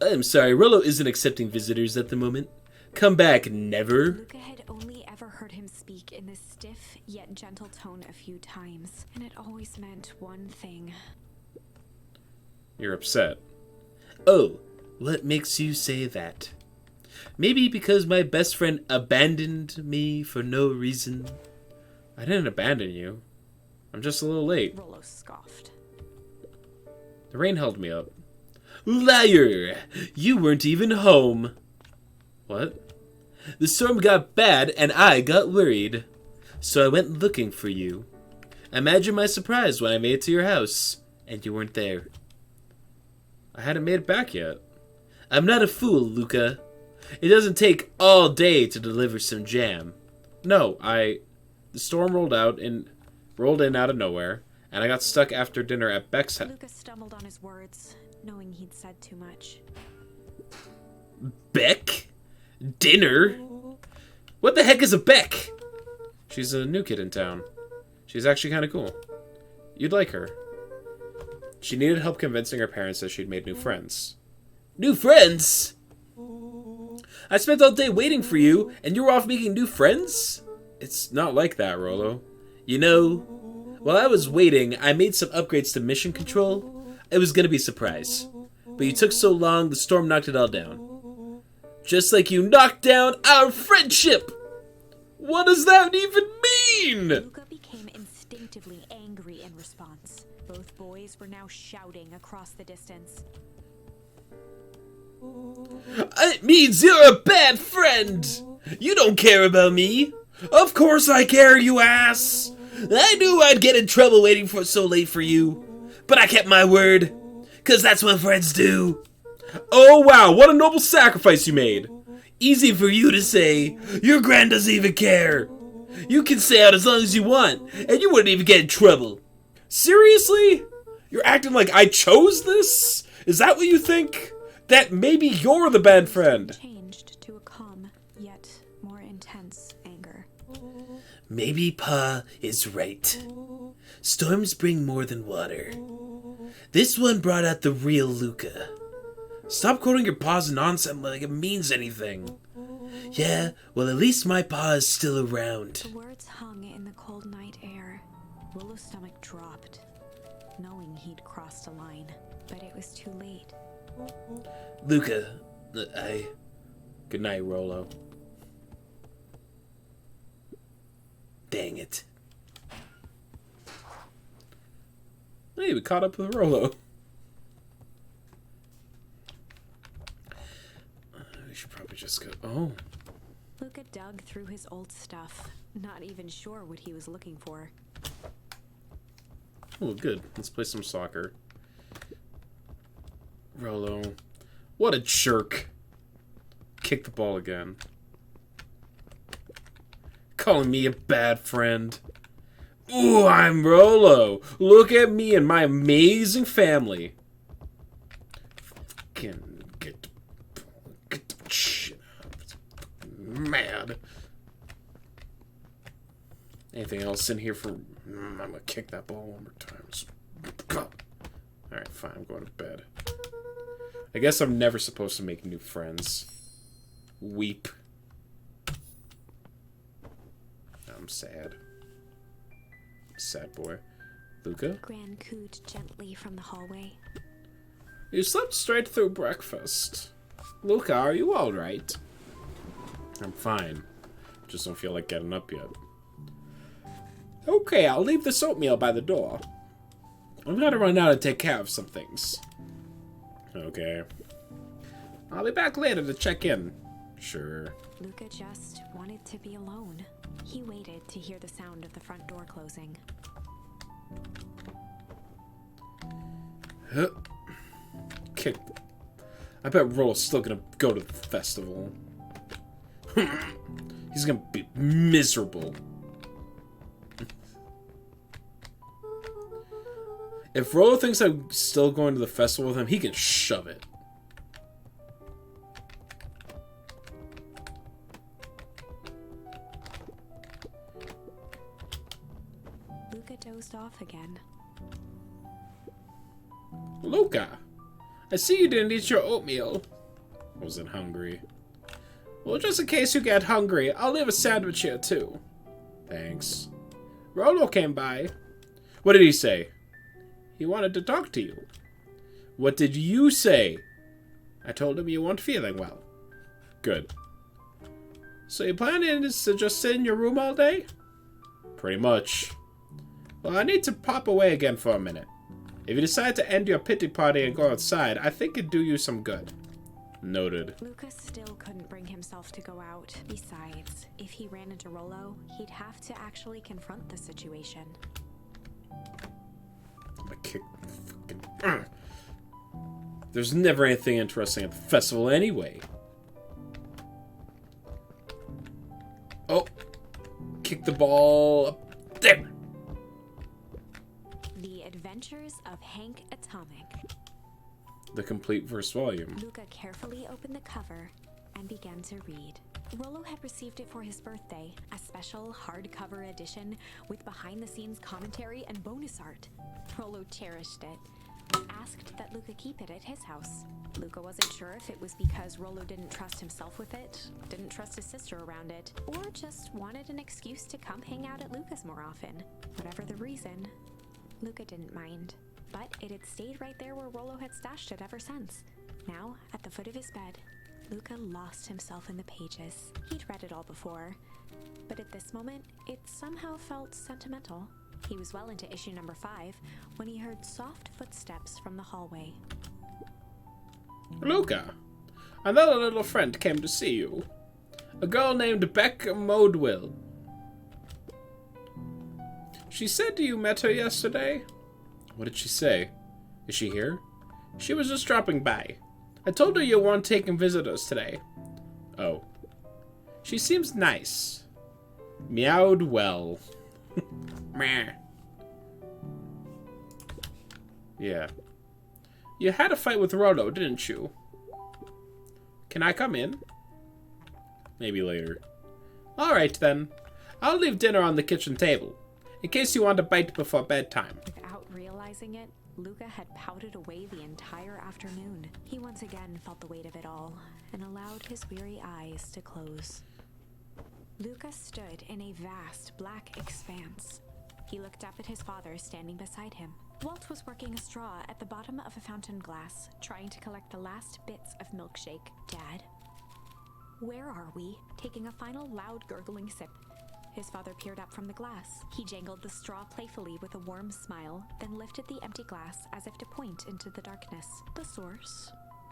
I'm sorry, Rollo isn't accepting visitors at the moment. Come back, never.
Luca had only ever heard him speak in this stiff yet gentle tone a few times, and it always meant one thing.
You're upset. Oh, what makes you say that? Maybe because my best friend abandoned me for no reason. I didn't abandon you. I'm just a little late.
Rollo scoffed.
The rain held me up. Liar! You weren't even home. What? The storm got bad and I got worried. So I went looking for you. Imagine my surprise when I made it to your house and you weren't there. I hadn't made it back yet. I'm not a fool, Luca. It doesn't take all day to deliver some jam. No, the storm rolled in out of nowhere, and I got stuck after dinner at Beck's house.
Luca stumbled on his words, knowing he'd said too much.
Beck? Dinner? What the heck is a Beck? She's a new kid in town. She's actually kind of cool. You'd like her. She needed help convincing her parents that she'd made new friends. New friends? I spent all day waiting for you, and you were off making new friends? It's not like that, Rollo. You know, while I was waiting, I made some upgrades to mission control. It was gonna be a surprise. But you took so long, the storm knocked it all down. Just like you knocked down our friendship! What does that even mean?
Luca became instinctively angry in response. Both boys were now shouting across the distance.
It means you're a bad friend! You don't care about me! Of course I care, you ass! I knew I'd get in trouble waiting for so late for you. But I kept my word. 'Cause that's what friends do. Oh wow, what a noble sacrifice you made. Easy for you to say. Your grand doesn't even care. You can stay out as long as you want, and you wouldn't even get in trouble. Seriously? You're acting like I chose this? Is that what you think? That maybe you're the bad friend.
Changed to a calm, yet more intense anger.
Maybe Pa is right. Storms bring more than water. This one brought out the real Luca. Stop quoting your Pa's nonsense like it means anything. Yeah, well, at least my pa is still around.
The words hung in the cold night air. Rollo's stomach dropped, knowing he'd crossed a line, but it was too late.
Luca, Good night, Rollo. Dang it.
Hey, we caught up with Rollo. We should probably just go... Oh.
Luca dug through his old stuff, not even sure what he was looking for.
Oh, good. Let's play some soccer. Rollo. What a jerk. Kick the ball again. Calling me a bad friend. Ooh, I'm Rollo. Look at me and my amazing family. Fucking get the shit out. Mad. Anything else in here for... I'm gonna kick that ball one more time. Alright, fine. I'm going to bed. I guess I'm never supposed to make new friends. Weep. I'm sad. Sad boy. Luca?
Gran cooed gently from the hallway.
You slept straight through breakfast. Luca, are you alright? I'm fine. Just don't feel like getting up yet. Okay, I'll leave this oatmeal by the door. I've got to run out and take care of some things. Okay. I'll be back later to check in. Sure.
Luca just wanted to be alone. He waited to hear the sound of the front door closing.
Huh. Kick. I bet Rollo's still gonna go to the festival. He's gonna be miserable. If Rollo thinks I'm still going to the festival with him, he can shove it.
Luca dozed off again.
Luca, I see you didn't eat your oatmeal. Wasn't hungry. Well, just in case you get hungry, I'll leave a sandwich here too. Thanks. Rollo came by. What did he say? He wanted to talk to you. What did you say? I told him you weren't feeling well. Good. So your plan is to just sit in your room all day? Pretty much. Well, I need to pop away again for a minute. If you decide to end your pity party and go outside, I think it'd do you some good. Noted.
Lucas still couldn't bring himself to go out. Besides, if he ran into Rollo, he'd have to actually confront the situation.
I'm gonna kick the fucking... There's never anything interesting at the festival anyway. Oh. Kick the ball up there.
The Adventures of Hank Atomic.
The complete first volume.
Luca carefully opened the cover and began to read. Rollo had received it for his birthday, a special hardcover edition with behind-the-scenes commentary and bonus art. Rollo cherished it, asked that Luca keep it at his house. Luca wasn't sure if it was because Rollo didn't trust himself with it, didn't trust his sister around it, or just wanted an excuse to come hang out at Luca's more often. Whatever the reason, Luca didn't mind. But it had stayed right there where Rollo had stashed it ever since. Now, at the foot of his bed, Luca lost himself in the pages. He'd read it all before, but at this moment, it somehow felt sentimental. He was well into issue number 5 when he heard soft footsteps from the hallway.
Luca, another little friend came to see you. A girl named Beck Modewell. She said you met her yesterday? What did she say? Is she here? She was just dropping by. I told her you weren't taking visitors today. Oh. She seems nice. Meowed well. Meh. Yeah. You had a fight with Rollo, didn't you? Can I come in? Maybe later. Alright then. I'll leave dinner on the kitchen table, in case you want a bite before bedtime.
Without realizing it, Luca had pouted away the entire afternoon. He once again felt the weight of it all, and allowed his weary eyes to close. Luca stood in a vast black expanse. He looked up at his father standing beside him. Walt was working a straw at the bottom of a fountain glass, trying to collect the last bits of milkshake. Dad? Where are we? Taking a final loud gurgling sip. His father peered up from the glass. He jangled the straw playfully with a warm smile, then lifted the empty glass as if to point into the darkness. The source?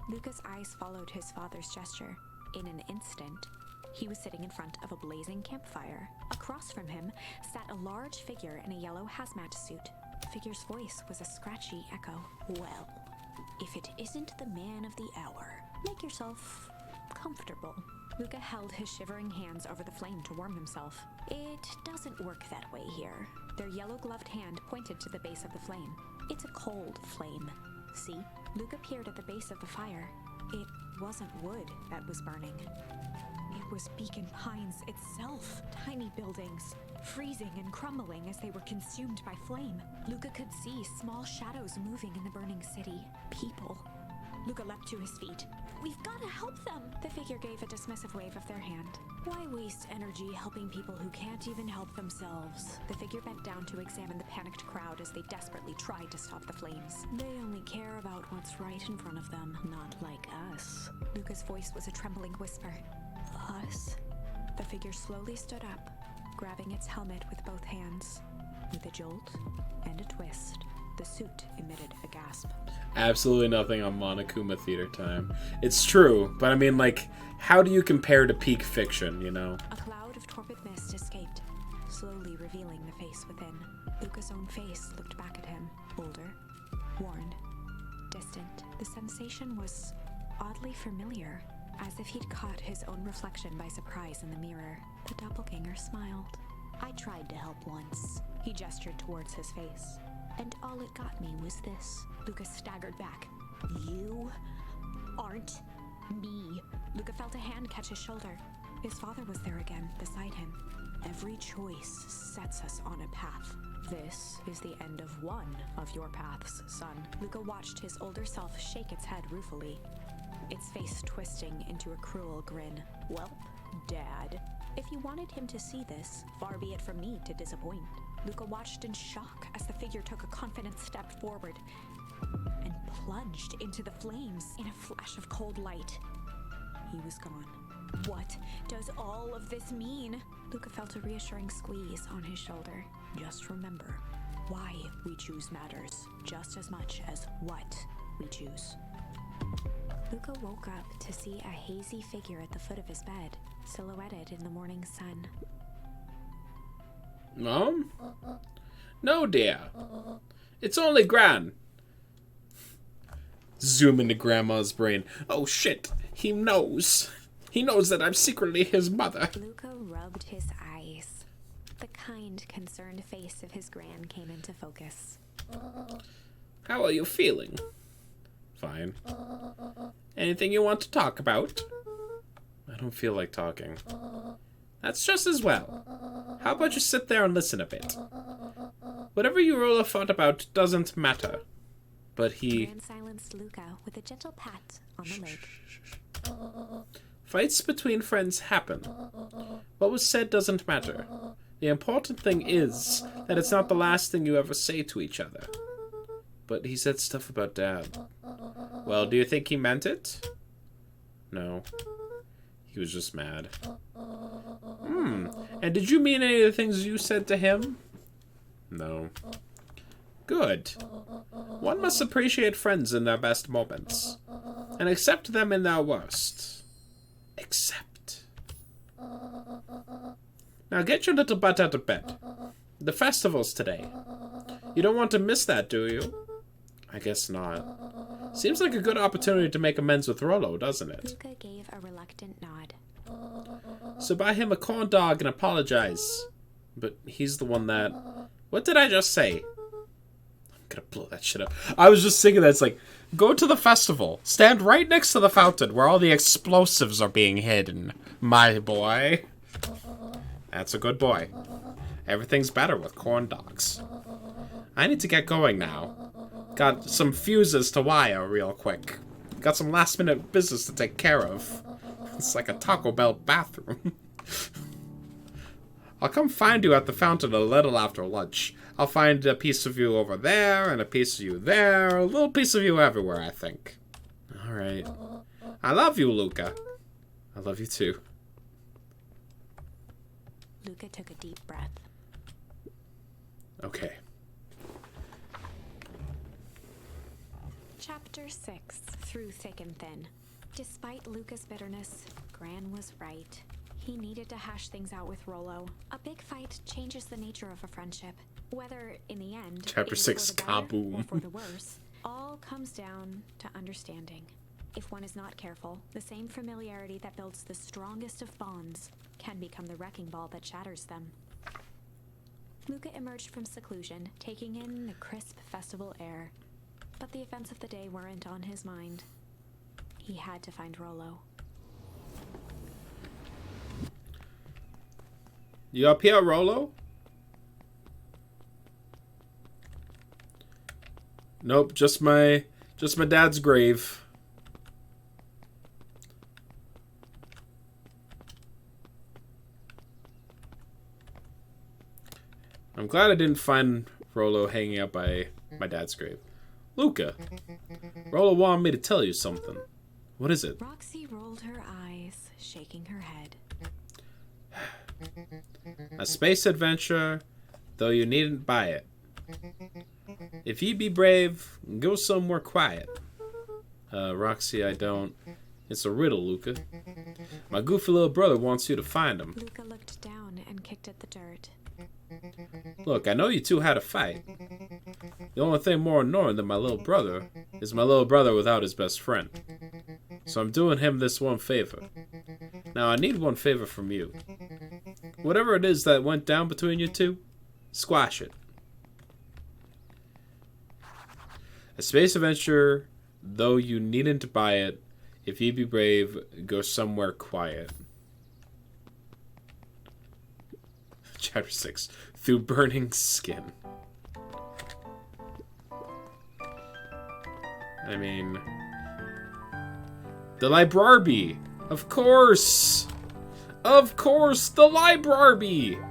Luca's eyes followed his father's gesture. In an instant, he was sitting in front of a blazing campfire. Across from him sat a large figure in a yellow hazmat suit. The figure's voice was a scratchy echo. Well, if it isn't the man of the hour, make yourself comfortable. Luca held his shivering hands over the flame to warm himself. It doesn't work that way here. Their yellow-gloved hand pointed to the base of the flame. It's a cold flame. See? Luca peered at the base of the fire. It wasn't wood that was burning. It was Beacon Pines itself. Tiny buildings, freezing and crumbling as they were consumed by flame. Luca could see small shadows moving in the burning city. People. Luca leapt to his feet. We've got to help them! The figure gave a dismissive wave of their hand. Why waste energy helping people who can't even help themselves? The figure bent down to examine the panicked crowd as they desperately tried to stop the flames. They only care about what's right in front of them, not like us. Luca's voice was a trembling whisper. Us? The figure slowly stood up, grabbing its helmet with both hands. With a jolt and a twist, the suit emitted a gasp.
Absolutely nothing on Monokuma Theater Time. It's true, but I mean, like, how do you compare to peak fiction, you know?
A cloud of torpid mist escaped, slowly revealing the face within. Luca's own face looked back at him, older, worn, distant. The sensation was oddly familiar, as if he'd caught his own reflection by surprise in the mirror. The doppelganger smiled. I tried to help once. He gestured towards his face. And all it got me was this. Luca staggered back. You aren't me. Luca felt a hand catch his shoulder. His father was there again, beside him. Every choice sets us on a path. This is the end of one of your paths, son. Luca watched his older self shake its head ruefully, its face twisting into a cruel grin. Welp, Dad. If you wanted him to see this, far be it from me to disappoint. Luca watched in shock as the figure took a confident step forward and plunged into the flames in a flash of cold light. He was gone. What does all of this mean? Luca felt a reassuring squeeze on his shoulder. Just remember, why we choose matters just as much as what we choose. Luca woke up to see a hazy figure at the foot of his bed, silhouetted in the morning sun.
Mom? No, dear. It's only Gran. Zoom into Grandma's brain. Oh, shit. He knows. He knows that I'm secretly his mother.
Luca rubbed his eyes. The kind, concerned face of his Gran came into focus.
How are you feeling? Fine. Anything you want to talk about? I don't feel like talking. That's just as well. How about you sit there and listen a bit? Whatever you roll a thought about doesn't matter. But he...
Gran silenced Luca with a gentle pat on the leg.
Fights between friends happen. What was said doesn't matter. The important thing is that it's not the last thing you ever say to each other. But he said stuff about Dad. Well, do you think he meant it? No. He was just mad. And did you mean any of the things you said to him? No. Good. One must appreciate friends in their best moments. And accept them in their worst. Accept. Now get your little butt out of bed. The festival's today. You don't want to miss that, do you? I guess not. Seems like a good opportunity to make amends with Rollo, doesn't it?
Luca gave a reluctant nod.
So buy him a corn dog and apologize. But he's the one that... What did I just say? I'm gonna blow that shit up. I was just thinking that it's like, go to the festival. Stand right next to the fountain where all the explosives are being hidden. My boy. That's a good boy. Everything's better with corn dogs. I need to get going now. Got some fuses to wire real quick.
Got some last minute business to take care of. It's like a Taco Bell bathroom. I'll come find you at the fountain a little after lunch. I'll find a piece of you over there, and a piece of you there, a little piece of you everywhere, I think. Alright. I love you, Luca. I love you too.
Luca took a deep breath.
Okay.
Chapter 6. Through Thick and Thin. Despite Luca's bitterness, Gran was right. He needed to hash things out with Rollo. A big fight changes the nature of a friendship. Whether, in the end,
Chapter
it is
6,
for the better
kaboom.
or for the worse, all comes down to understanding. If one is not careful, the same familiarity that builds the strongest of bonds can become the wrecking ball that shatters them. Luca emerged from seclusion, taking in the crisp festival air. But the events of the day weren't on his mind. He had to find Rollo.
You up here, Rollo? Nope, just my dad's grave. I'm glad I didn't find Rollo hanging out by my dad's grave. Luca, Rollo wanted me to tell you something. What is it?
Roxy rolled her eyes, shaking her head.
A space adventure, though you needn't buy it. If ye be brave, go somewhere quiet. Roxy, I don't. It's a riddle, Luca. My goofy little brother wants you to find him.
Luca looked down and kicked at the dirt.
Look, I know you two had a fight. The only thing more annoying than my little brother is my little brother without his best friend. So I'm doing him this one favor. Now I need one favor from you. Whatever it is that went down between you two, squash it. A space adventure, though you needn't buy it. If ye be brave, go somewhere quiet. Chapter 6. Through burning skin. I mean... The Librarby! Of course! Of course! The Librarby!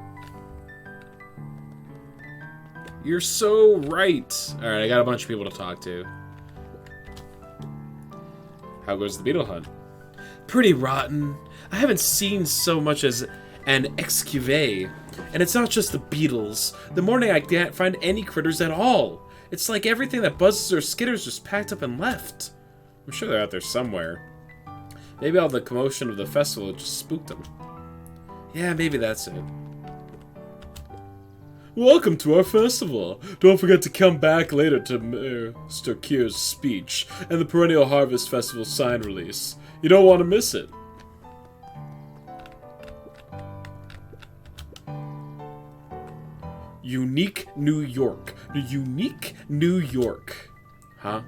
You're so right! Alright, I got a bunch of people to talk to. How goes the beetle hunt? Pretty rotten. I haven't seen so much as an excuvée. And it's not just the beetles. The morning I can't find any critters at all. It's like everything that buzzes or skitters just packed up and left. I'm sure they're out there somewhere. Maybe all the commotion of the festival just spooked them. Yeah, maybe that's it. Welcome to our festival. Don't forget to come back later to Mr. Keir's speech and the Perennial Harvest Festival sign release. You don't want to miss it. Unique New York. Unique New York. Huh?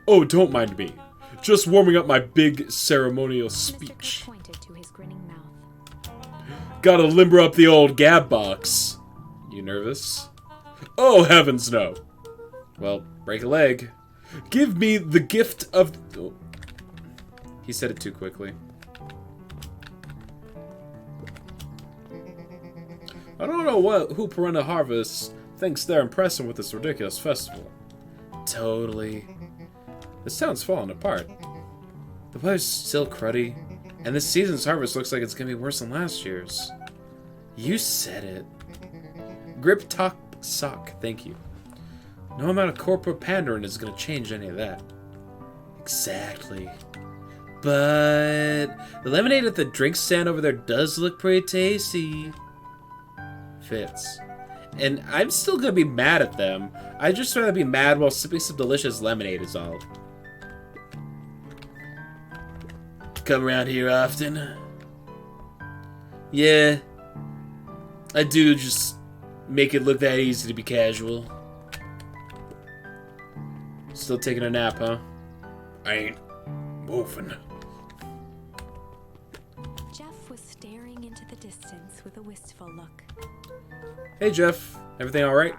Oh, don't mind me. Just warming up my big ceremonial speech.
Mr. Kerr pointed to his grinning mouth.
Gotta limber up the old gab box. You nervous? Oh, heavens no. Well, break a leg. Give me the gift of... Oh. He said it too quickly. I don't know who Perennial Harvest thinks they're impressing with this ridiculous festival. Totally. This town's falling apart. The weather's still cruddy, and this season's harvest looks like it's gonna be worse than last year's. You said it. Grip Top Sock, thank you. No amount of corporate pandering is gonna change any of that. Exactly. But the lemonade at the drink stand over there does look pretty tasty. Fits. And I'm still gonna be mad at them. I'd just rather be mad while sipping some delicious lemonade is all. Come around here often? Yeah. I do just make it look that easy to be casual. Still taking a nap, huh? I ain't moving.
Jeff was staring into the distance with a wistful look.
Hey, Jeff. Everything alright?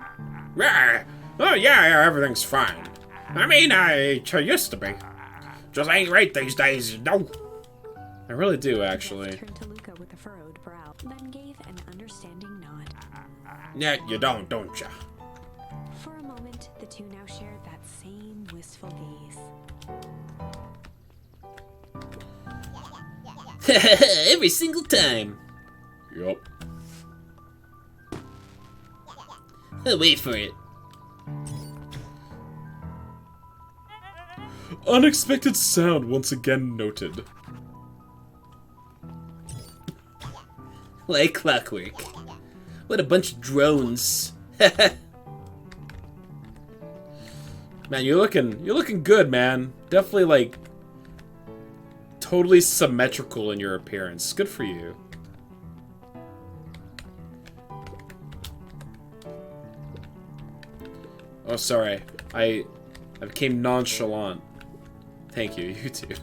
Yeah. Oh, yeah, everything's fine. I mean, I used to be.
Just ain't right these days, you know. I really do, actually.
Turned to Luca with a furrowed brow, then gave an understanding nod.
Yeah, you don't ya?
For a moment, the two now shared that same wistful gaze.
Every single time.
Yup.
I'll wait for it.
Unexpected sound once again noted.
Like clockwork. What a bunch of drones.
Man, you're looking good, man. Definitely like totally symmetrical in your appearance. Good for you. Oh, sorry. I became nonchalant. Thank you, you too.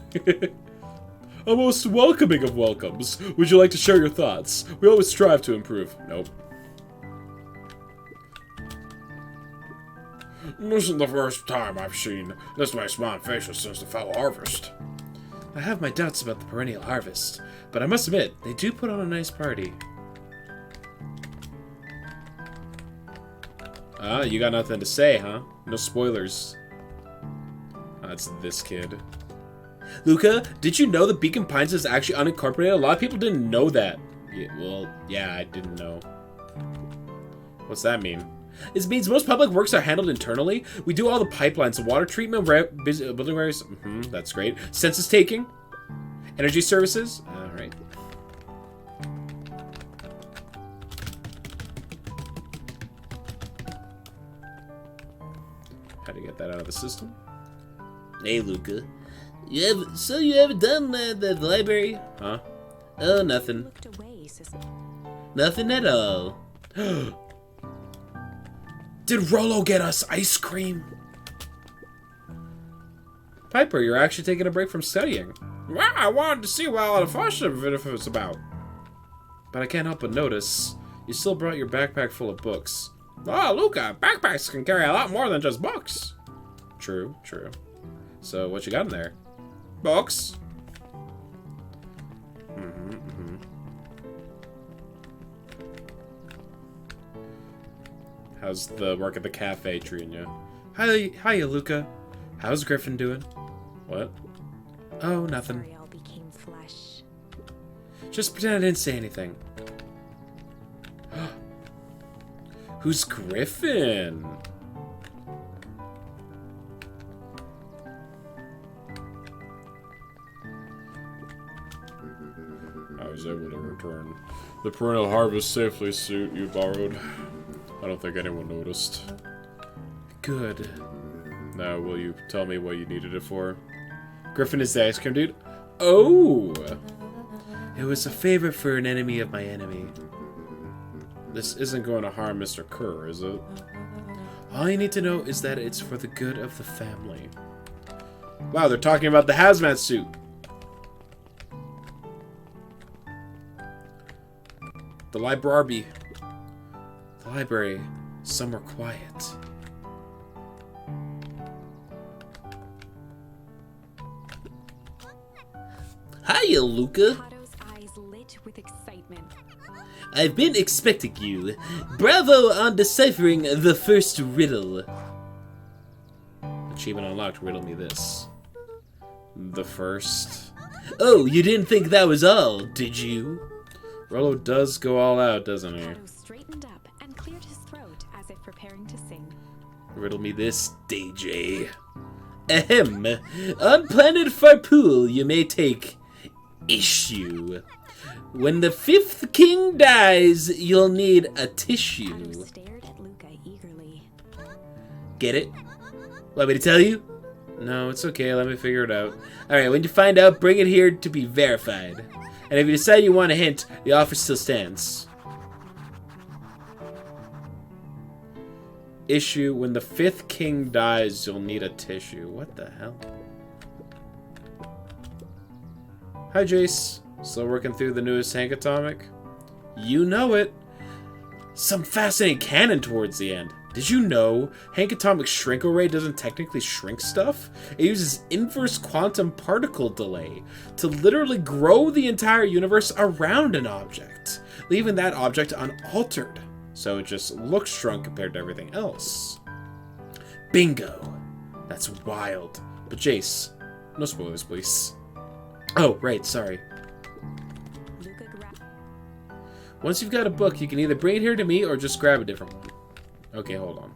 A most welcoming of welcomes. Would you like to share your thoughts? We always strive to improve. Nope. This isn't the first time I've seen this many smiling faces since the fall harvest. I have my doubts about the perennial harvest, but I must admit, they do put on a nice party. Ah, you got nothing to say, huh? No spoilers. That's this kid.
Luca, did you know that Beacon Pines is actually unincorporated? A lot of people didn't know that.
Yeah, well, yeah, I didn't know. What's that mean?
This means most public works are handled internally. We do all the pipelines, the water treatment, building areas. That's great. Census taking, energy services. All right.
How to get that out of the system?
Hey, Luca. You haven't done the library?
Huh?
Oh, nothing.
Looked away,
Nothing at all.
Did Rollo get us ice cream?
Piper, you're actually taking a break from studying.
Well, I wanted to see what all the fuss of it was about. But I can't help but notice, you still brought your backpack full of books. Oh, Luca, backpacks can carry a lot more than just books. True, true. So, what you got in there? Books. How's the work at the cafe treating you? Hiya, Luca. How's Griffin doing? What? Oh, nothing.
Ariel became flesh.
Just pretend I didn't say anything. Who's Griffin? I was able to return the perennial harvest safely suit you borrowed. I don't think anyone noticed. Good. Now, will you tell me what you needed it for? Griffin is the ice cream dude? Oh! It was a favor for an enemy of my enemy. This isn't going to harm Mr. Kerr, is it? All you need to know is that it's for the good of the family. Wow, they're talking about the hazmat suit. The library. The library. Somewhere quiet.
Hiya, Luca.
Otto's eyes lit with excitement.
I've been expecting you. Bravo on deciphering the first riddle.
Achievement unlocked. Riddle me this. The first.
Oh, you didn't think that was all, did you?
Rollo does go all out, doesn't he?
Otto straightened up and cleared his throat as if preparing to sing.
Riddle me this, DJ.
Ahem. On planet Farpool, you may take issue. When the fifth king dies, you'll need a
Otto
tissue.
stared at Luca eagerly.
Get it? Want me to tell you?
No, it's okay. Let me figure it out.
Alright, when you find out, bring it here to be verified. And if you decide you want a hint, the offer still stands.
Issue. When the fifth king dies, you'll need a tissue. What the hell? Hi, Jace. Still working through the newest Hank atomic? You know it.
Some fascinating canon towards the end. Did you know Hank Atomic's shrink array doesn't technically shrink stuff? It uses inverse quantum particle delay to literally grow the entire universe around an object, leaving that object unaltered. So it just looks shrunk compared to everything else. Bingo! That's wild. But Jace, no spoilers, please. Oh, right, sorry. Once you've got a book, you can either bring it here to me or just grab a different one. Okay, hold on.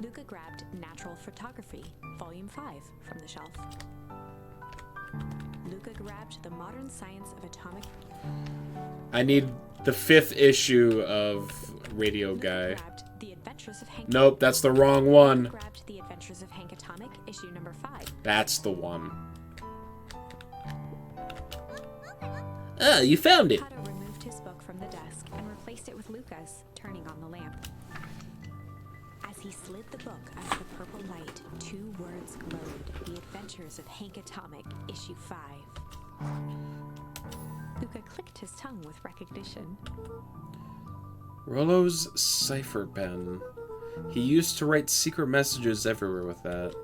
Luca grabbed Natural Photography, Volume 5, from the shelf. Luca grabbed The Modern Science of Atomic...
I need the 5th issue of Radio Guy.
Grabbed The Adventures of Hank...
Nope, that's the wrong one.
Grabbed The Adventures of Hank Atomic, issue number 5.
That's the one. Ah, you found it.
Kato removed his book from the desk and replaced it with Luca's, turning on the lamp. As he slid the book under the purple light, 2 words glowed. The Adventures of Hank Atomic, issue 5. Luca clicked his tongue with recognition.
Rollo's cipher pen. He used to write secret messages everywhere with that.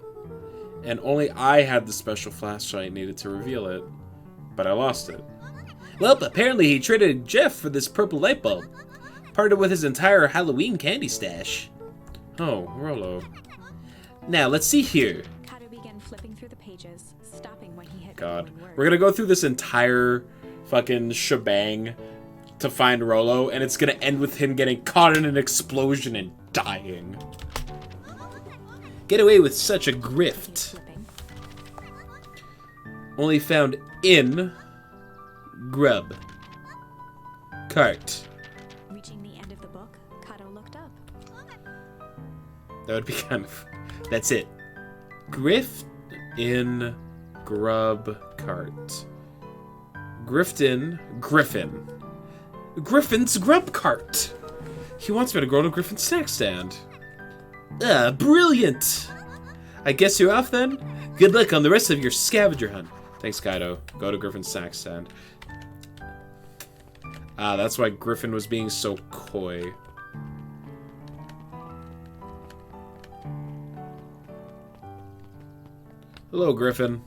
And only I had the special flashlight needed to reveal it. But I lost it. Well, apparently he traded Jeff for this purple light bulb. Parted with his entire Halloween candy stash. Oh, Rollo. Now, let's see here.
Kato began flipping through the pages, stopping when he hit
God.
one word.
We're gonna go through this entire fucking shebang to find Rollo, and it's gonna end with him getting caught in an explosion and dying. Get away with such a
He's
grift.
flipping.
Only found in Grub Cart.
Reaching the end of the book, Kato looked up.
That would be kind of... That's it. Grift in Grub Cart. Griffin. Griffin's Grub Cart. He wants me to go to Griffin's snack stand. Ah, brilliant! I guess you're off then? Good luck on the rest of your scavenger hunt. Thanks, Kaido. Go to Griffin's snack stand. Ah, that's why Griffin was being so coy. Hello, Griffin.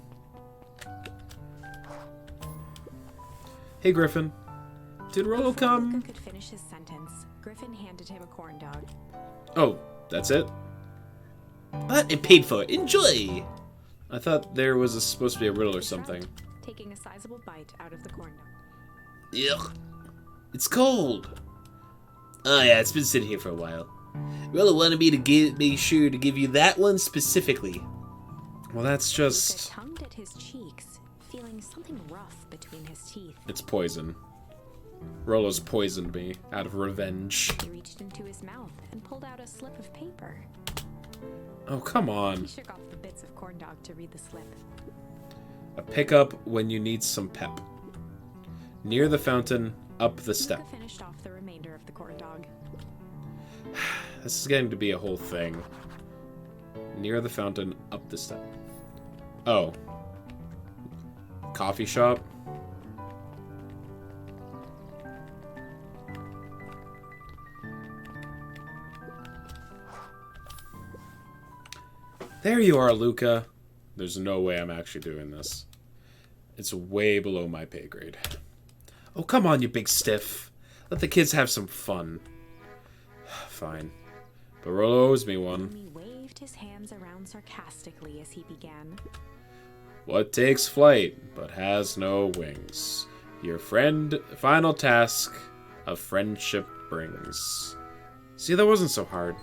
Hey, Griffin. Did Rollo
Before
come?
Luca could finish his sentence, Griffin handed him a corn dog.
Oh, that's it? But it paid for it. Enjoy! I thought there was supposed to be a riddle or something.
Taking a sizable bite out of the corn dog.
Ugh. It's cold. Oh yeah, it's been sitting here for a while. Rollo wanted me to be sure to give you that one specifically. Well, that's
Luca
just...
tongued at his cheeks, feeling something rough between his teeth.
It's poison. Rollo's poisoned me out of revenge.
He reached into his mouth and pulled out a slip of paper.
Oh, come
He
on.
shook off the bits of corn dog to read the slip.
A pickup when you need some pep. Near the fountain, up the step.
Luca finished off the remainder of the corn dog.
This is getting to be a whole thing. Near the fountain, up the step. Oh. Coffee shop? There you are, Luca. There's no way I'm actually doing this. It's way below my pay grade. Oh, come on, you big stiff. Let the kids have some fun. Fine. But Rollo owes me one.
He waved his hands around sarcastically as he began.
What takes flight but has no wings? Your final task of friendship brings. See, that wasn't so hard.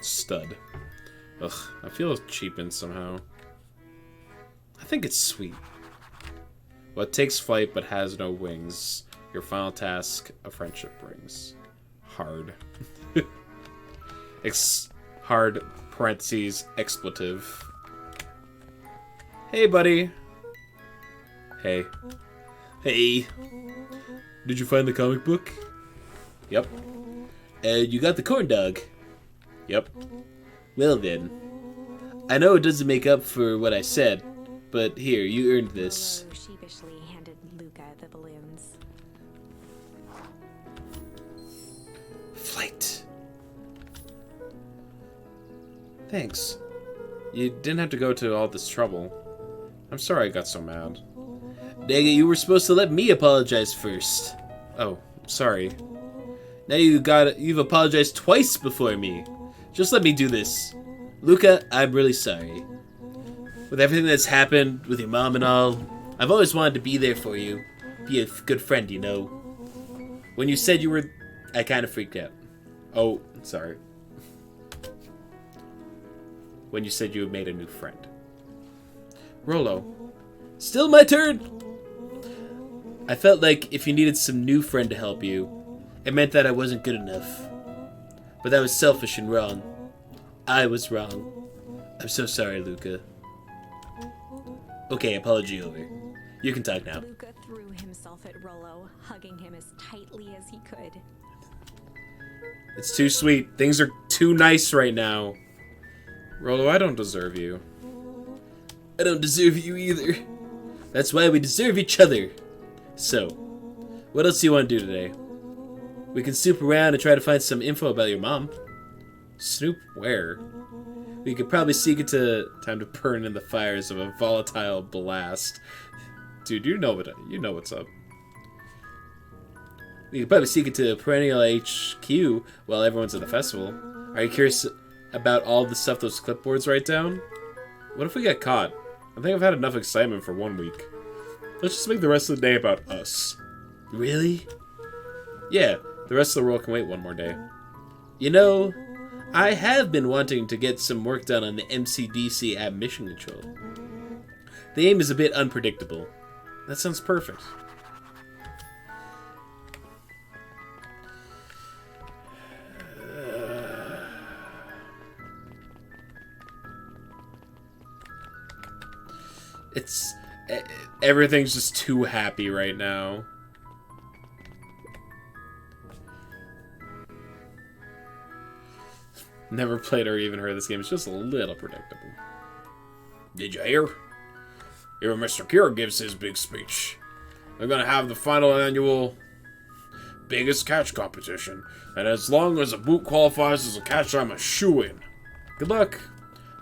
Stud. Ugh, I feel cheapened somehow. I think it's sweet. What takes flight but has no wings? Your final task of friendship brings. Hard. Hard, parentheses, expletive. Hey, buddy. Hey. Hey. Did you find the comic book? Yep. You got the corn dog? Yep. Well then. I know it doesn't make up for what I said, but here, you earned this.
Rollo sheepishly handed Luca the balloons.
Thanks. You didn't have to go to all this trouble. I'm sorry I got so mad. Dang it, you were supposed to let me apologize first. Oh, sorry. Now you've apologized twice before me. Just let me do this. Luca, I'm really sorry. With everything that's happened, with your mom and all, I've always wanted to be there for you. Be a good friend, you know. When you said you were... I kind of freaked out. Oh, sorry. When you said you had made a new friend. Rollo. Still my turn! I felt like if you needed some new friend to help you, it meant that I wasn't good enough. But that was selfish and wrong. I was wrong. I'm so sorry, Luca. Okay, apology over. You can talk now.
Luca threw himself at Rollo, hugging him as tightly as he could.
It's too sweet. Things are too nice right now. Rollo, I don't deserve you.
I don't deserve you either. That's why we deserve each other. So, what else do you want to do today? We can snoop around and try to find some info about your mom.
Snoop where?
We could probably seek it to...
Time to burn in the fires of a volatile blast. Dude, you know what's up.
We could probably seek it to Perennial HQ while everyone's at the festival.
Are you curious about all the stuff those clipboards write down? What if we get caught? I think I've had enough excitement for 1 week. Let's just make the rest of the day about us.
Really?
Yeah, the rest of the world can wait one more day.
You know, I have been wanting to get some work done on the MCDC app mission control. The aim is a bit unpredictable.
That sounds perfect. It's... Everything's just too happy right now. Never played or even heard this game. It's just a little predictable. Did you hear? Even Mr. Kira gives his big speech. They're gonna have the final annual biggest catch competition. And as long as a boot qualifies as a catch, I'm a shoo-in. Good luck.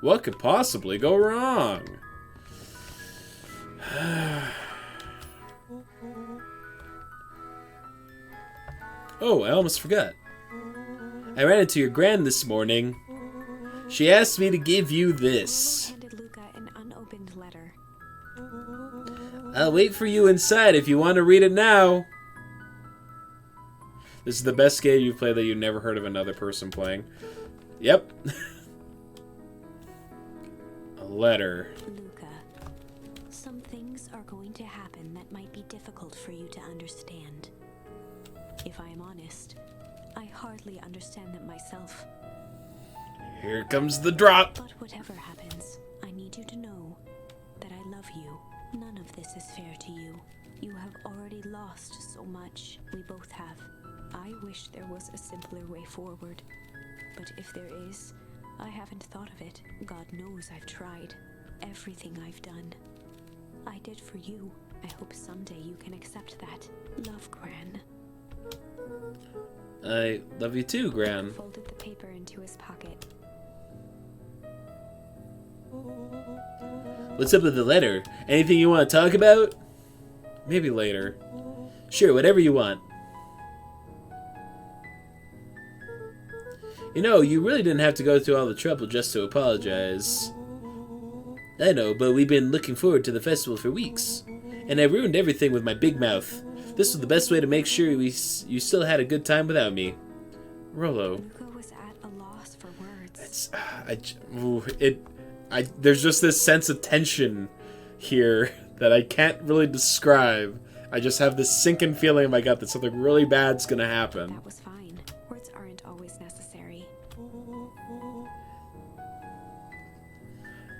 What could possibly go wrong?
Oh, I almost forgot. I ran into your gran this morning. She asked me to give you this.
Handed Luca an unopened letter.
I'll wait for you inside if you want to read it now.
This is the best game you've played that you've never heard of another person playing. Yep. A letter.
Luca, some things are going to happen that might be difficult for you to understand. If I am honest, I hardly understand them myself.
Here comes the drop.
But whatever happens, I need you to know that I love you. None of this is fair to you. You have already lost so much. We both have. I wish there was a simpler way forward. But if there is, I haven't thought of it. God knows I've tried. Everything I've done, I did for you. I hope someday you can accept that. Love, Gran.
I love you too, Gran.
Folded the paper into his pocket.
What's up with the letter? Anything you want to talk about?
Maybe later.
Sure, whatever you want. You know, you really didn't have to go through all the trouble just to apologize. I know, but we've been looking forward to the festival for weeks. And I ruined everything with my big mouth. This was the best way to make sure you still had a good time without me.
Rollo.
Luca was at a loss for words.
There's just this sense of tension here that I can't really describe. I just have this sinking feeling in my gut that something really bad's gonna happen.
That was fine. Words aren't always necessary.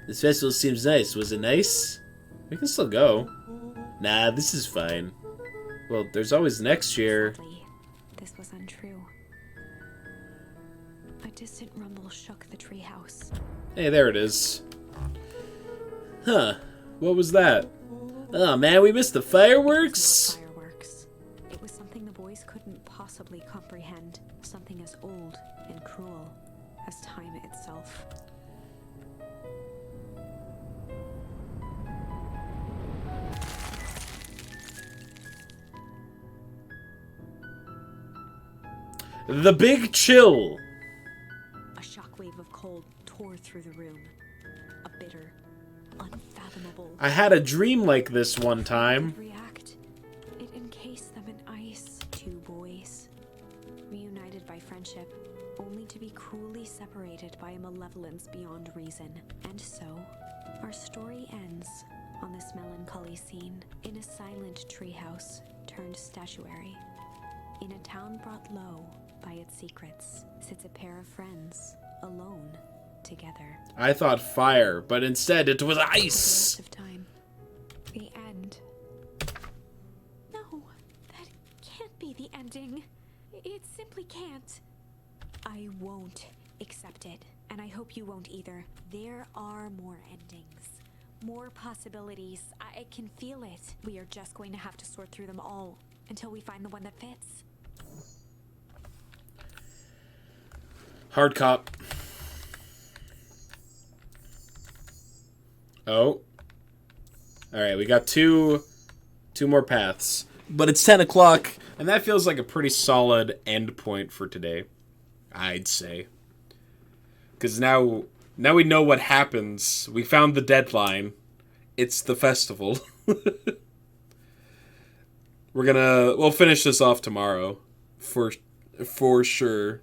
This festival seems nice. Was it nice?
We can still go.
Nah, this is fine.
Well, there's always next year.
Sadly, this was untrue. A distant rumble shook the treehouse.
Hey, there it is. Huh. What was that?
Oh man, we missed the fireworks?
Fireworks. It was something the boys couldn't possibly comprehend. Something as old and cruel as time itself.
The Big Chill.
A shockwave of cold tore through the room. A bitter, unfathomable.
I had a dream like this one time.
React. It encased them in ice. Two boys, reunited by friendship, only to be cruelly separated by a malevolence beyond reason. And so, our story ends on this melancholy scene in a silent treehouse turned statuary. In a town brought low by its secrets sits a pair of friends, alone, together.
I thought fire, but instead it was
For the
ice.
rest of time. The end. No, that can't be the ending. It simply can't. I won't accept it, and I hope you won't either. There are more endings, more possibilities. I can feel it. We are just going to have to sort through them all until we find the one that fits.
Hard cop. Oh. Alright, we got two more paths. But it's 10 o'clock, and that feels like a pretty solid end point for today, I'd say. Because now we know what happens. We found the deadline. It's the festival. We'll finish this off tomorrow. For sure.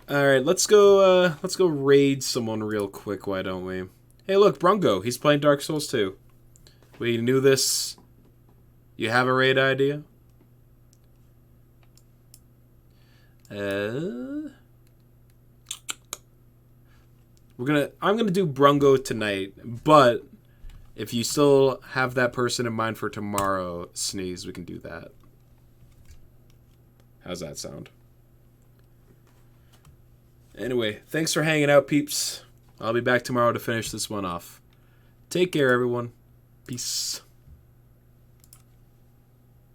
Alright, let's go raid someone real quick, why don't we? Hey look, Brungo, he's playing Dark Souls 2. We knew this. You have a raid idea? I'm gonna do Brungo tonight, but if you still have that person in mind for tomorrow, Sneeze, we can do that. How's that sound? Anyway, thanks for hanging out, peeps. I'll be back tomorrow to finish this one off. Take care, everyone. Peace.